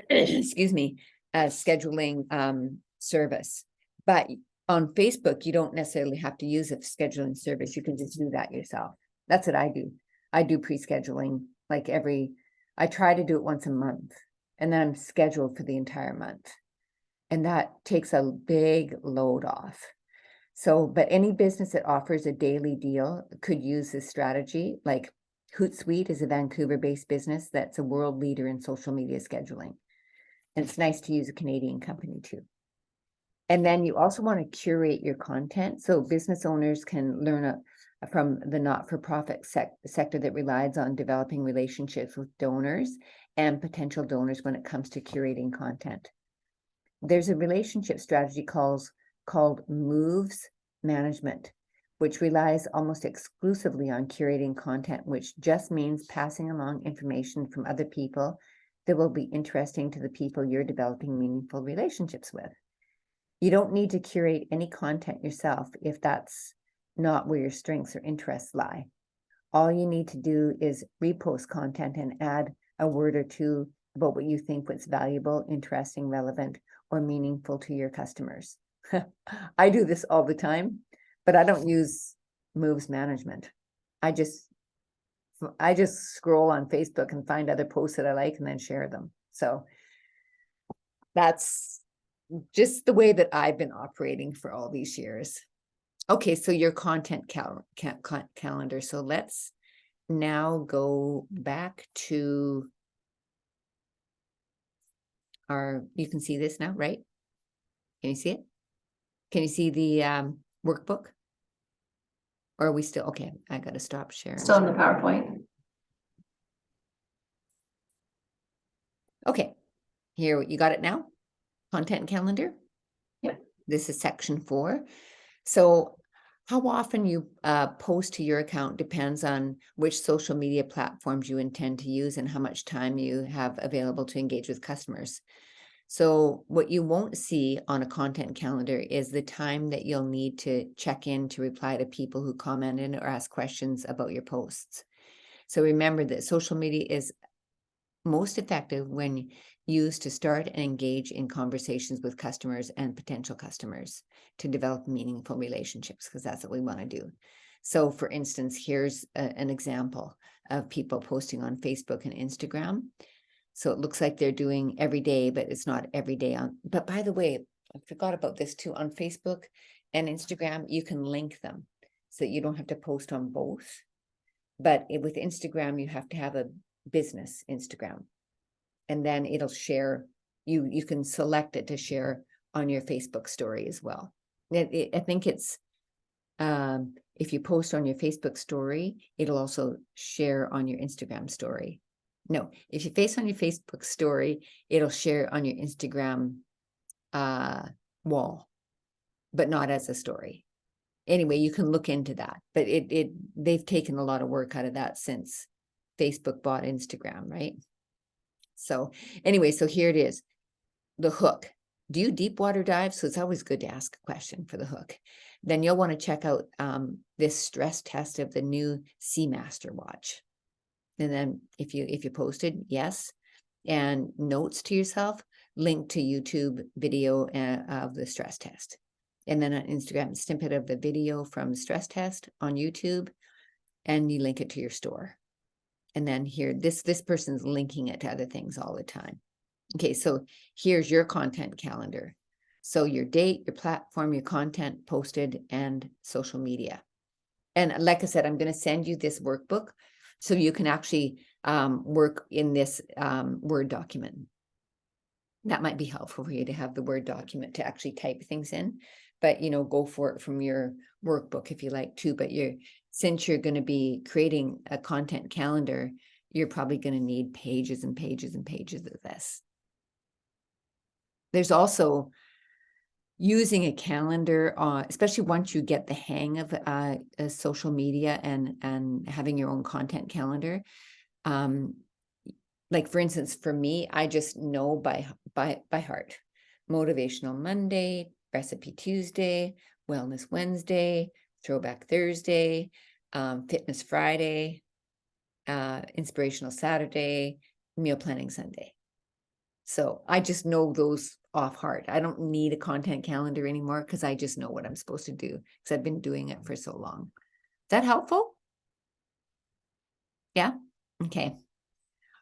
Speaker 1: excuse me, scheduling service. But on Facebook, you don't necessarily have to use a scheduling service. You can just do that yourself. That's what I do. I do pre-scheduling like I try to do it once a month, and then I'm scheduled for the entire month. And that takes a big load off. So, but any business that offers a daily deal could use this strategy. Like Hootsuite is a Vancouver-based business that's a world leader in social media scheduling. And it's nice to use a Canadian company too. And then you also want to curate your content. So business owners can learn from the not-for-profit sector that relies on developing relationships with donors and potential donors when it comes to curating content. There's a relationship strategy called Moves Management, which relies almost exclusively on curating content, which just means passing along information from other people that will be interesting to the people you're developing meaningful relationships with. You don't need to curate any content yourself if that's not where your strengths or interests lie. All you need to do is repost content and add a word or two about what you think was valuable, interesting, relevant, or meaningful to your customers. I do this all the time, but I don't use Moves Management. I just scroll on Facebook and find other posts that I like and then share them. So that's just the way that I've been operating for all these years. Okay, so your content calendar. So let's now go back to you can see this now, right? Can you see it? Can you see the workbook? Or are we still, okay, I got to stop sharing.
Speaker 2: Still in the PowerPoint.
Speaker 1: Okay, here, you got it now? Content calendar?
Speaker 2: Yep.
Speaker 1: This is section 4. So how often you post to your account depends on which social media platforms you intend to use and how much time you have available to engage with customers. So what you won't see on a content calendar is the time that you'll need to check in to reply to people who commented or ask questions about your posts. So remember that social media is most effective when used to start and engage in conversations with customers and potential customers to develop meaningful relationships, because that's what we want to do. So for instance, here's an example of people posting on Facebook and Instagram. So it looks like they're doing every day, but it's not every day on. But by the way, I forgot about this too. On Facebook and Instagram, you can link them so you don't have to post on both. But with Instagram, you have to have a business Instagram. And then it'll share, you can select it to share on your Facebook story as well. I think it's, if you post on your Facebook story, it'll also share on your Instagram story. No, if you post on your Facebook story, it'll share on your Instagram wall, but not as a story. Anyway, you can look into that, but they've taken a lot of work out of that since Facebook bought Instagram, right? So anyway, so here it is, the hook. Do you deep water dive? So it's always good to ask a question for the hook. Then you'll want to check out this stress test of the new Seamaster watch. And then if you posted, yes, and notes to yourself, link to YouTube video of the stress test. And then on Instagram, a snippet of the video from the stress test on YouTube, and you link it to your store. And then here, this person's linking it to other things all the time. Okay, so here's your content calendar. So your date, your platform, your content posted, and social media. And like I said, I'm going to send you this workbook so you can actually work in this Word document. That might be helpful for you to have the Word document to actually type things in. But, go for it from your workbook if you like to. But since you're going to be creating a content calendar, you're probably going to need pages and pages and pages of this. There's also using a calendar, especially once you get the hang of social media and having your own content calendar. Like for instance, for me, I just know by heart, Motivational Monday, Recipe Tuesday, Wellness Wednesday, Throwback Thursday, Fitness Friday, Inspirational Saturday, Meal Planning Sunday. So I just know those off heart. I don't need a content calendar anymore because I just know what I'm supposed to do because I've been doing it for so long. Is that helpful? Yeah. Okay.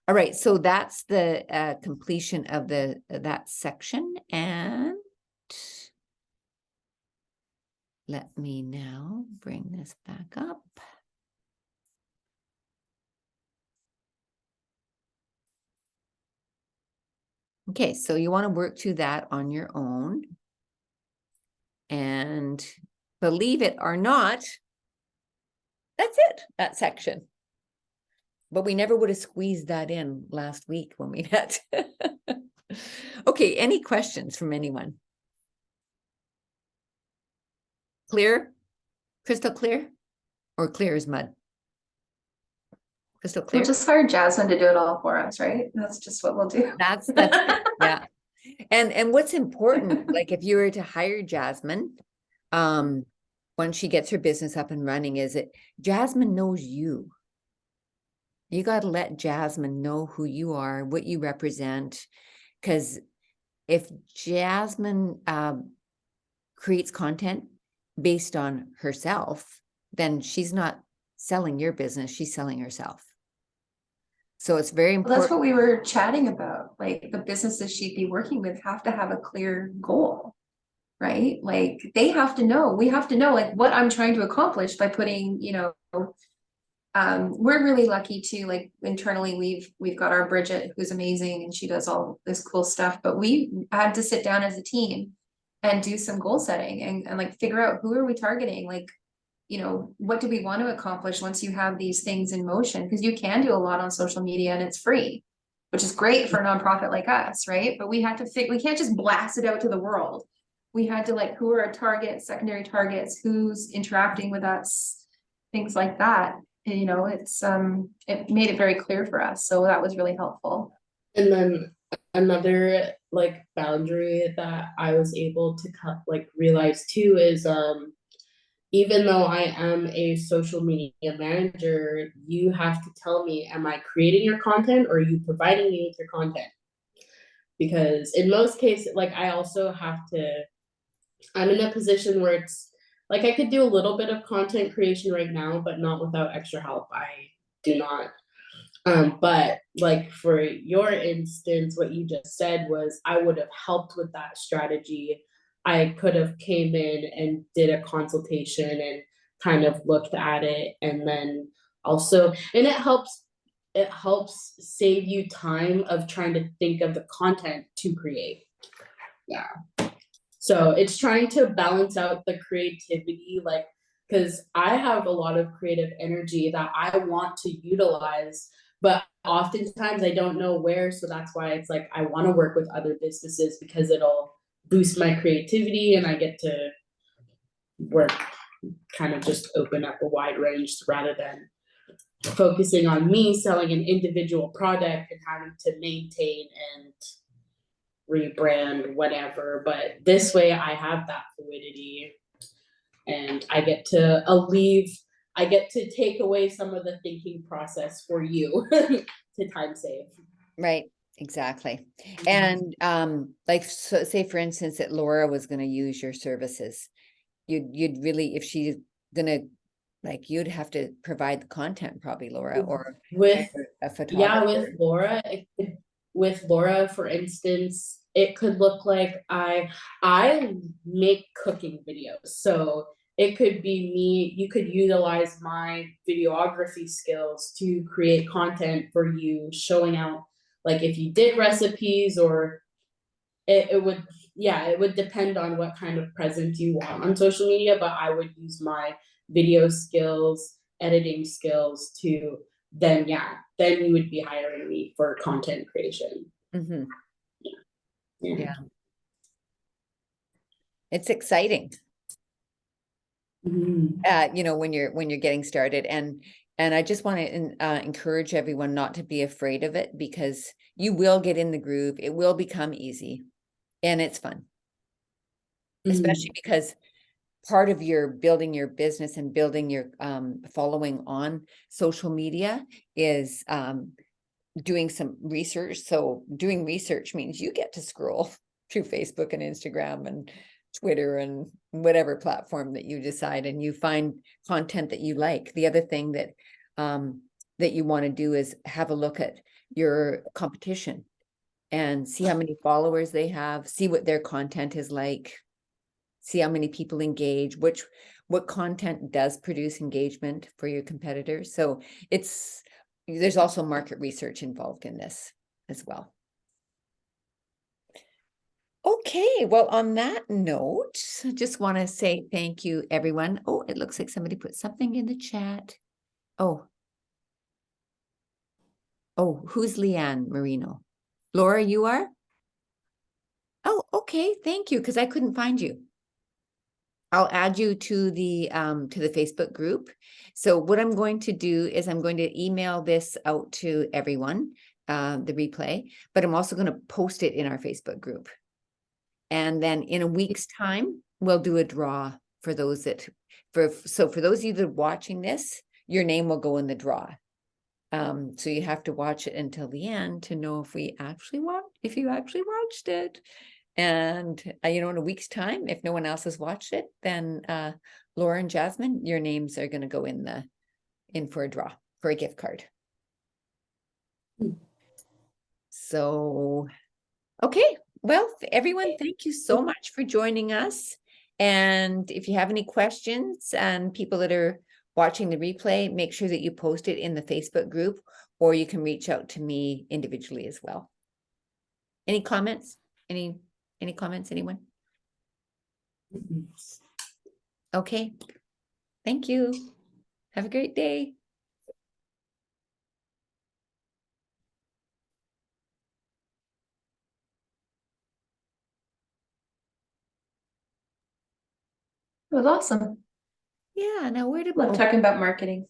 Speaker 1: All right. So that's the completion of that section. And let me now bring this back up. Okay, so you want to work through that on your own. And believe it or not, that's it, that section. But we never would have squeezed that in last week when we met. Okay, any questions from anyone? Clear? Crystal clear? Or clear as mud? Crystal clear?
Speaker 2: We'll just hire Jasmine to do it all for us, right? That's just what we'll do.
Speaker 1: That's yeah. And what's important, like if you were to hire Jasmine, when she gets her business up and running, is it Jasmine knows you. You got to let Jasmine know who you are, what you represent. Because if Jasmine creates content based on herself, then she's not selling your business, she's selling herself. So it's very
Speaker 2: Well,
Speaker 1: important.
Speaker 2: that's what we were chatting about. Like the businesses she'd be working with have to have a clear goal, right? Like they have to know, we have to know like what I'm trying to accomplish by putting, you know, we're really lucky too, like internally we've got our Bridget who's amazing and she does all this cool stuff, but we had to sit down as a team and do some goal setting and like figure out who are we targeting, like, you know, what do we want to accomplish once you have these things in motion? Because you can do a lot on social media and it's free, which is great for a nonprofit like us, right? But we have to we can't just blast it out to the world. We had to like, who are our targets, secondary targets, who's interacting with us, things like that. And, you know, it's it made it very clear for us. So that was really helpful.
Speaker 4: And then another like boundary that I was able to realize too is even though I am a social media manager, you have to tell me, am I creating your content or are you providing me with your content? Because in most cases, like I also have to, I'm in a position where it's like I could do a little bit of content creation right now, but not without extra help. I do not. But like for your instance, what you just said was I would have helped with that strategy. I could have came in and did a consultation and kind of looked at it, and then also, and it helps save you time of trying to think of the content to create. Yeah. So it's trying to balance out the creativity, like, because I have a lot of creative energy that I want to utilize, but oftentimes I don't know where. So that's why it's like I want to work with other businesses because it'll boost my creativity and I get to work, kind of just open up a wide range rather than focusing on me selling an individual product and having to maintain and rebrand whatever. But this way I have that fluidity and I get to I get to take away some of the thinking process for you to time save.
Speaker 1: Right, exactly. And like, so say for instance that Laura was going to use your services, you'd really, if she's gonna, like, you'd have to provide the content probably, Laura, or
Speaker 4: with
Speaker 1: a photographer.
Speaker 4: Yeah, with Laura, for instance, it could look like I make cooking videos. So it could be me, you could utilize my videography skills to create content for you, showing out like if you did recipes, or it would depend on what kind of presence you want on social media, but I would use my video skills, editing skills to then you would be hiring me for content creation.
Speaker 1: Mm-hmm.
Speaker 4: Yeah.
Speaker 1: It's exciting.
Speaker 4: Mm-hmm.
Speaker 1: You know, when you're getting started, and I just want to encourage everyone not to be afraid of it, because you will get in the groove. It will become easy and it's fun. Especially because part of your building your business and building your following on social media is doing some research. So doing research means you get to scroll through Facebook and Instagram and Twitter and whatever platform that you decide, and you find content that you like. The other thing that that you want to do is have a look at your competition and see how many followers they have, see what their content is like, see how many people engage, what content does produce engagement for your competitors. So there's also market research involved in this as well. Okay, well, on that note, I just want to say thank you, everyone. Oh, it looks like somebody put something in the chat. Oh, who's Leanne Marino? Laura, you are? Oh, okay, thank you, because I couldn't find you. I'll add you to the Facebook group. So what I'm going to do is I'm going to email this out to everyone, the replay, but I'm also going to post it in our Facebook group. And then in a week's time, we'll do a draw for those for those of you that are watching this, your name will go in the draw. So you have to watch it until the end to know if you actually watched it. And in a week's time, if no one else has watched it, then Laura and Jasmine, your names are going to go in for a draw for a gift card. So, okay. Well, everyone, thank you so much for joining us. And if you have any questions, and people that are watching the replay, make sure that you post it in the Facebook group, or you can reach out to me individually as well. Any comments? Any comments, anyone? Okay. Thank you. Have a great day.
Speaker 2: It was awesome.
Speaker 1: Yeah, now where did
Speaker 2: Love talking about marketing.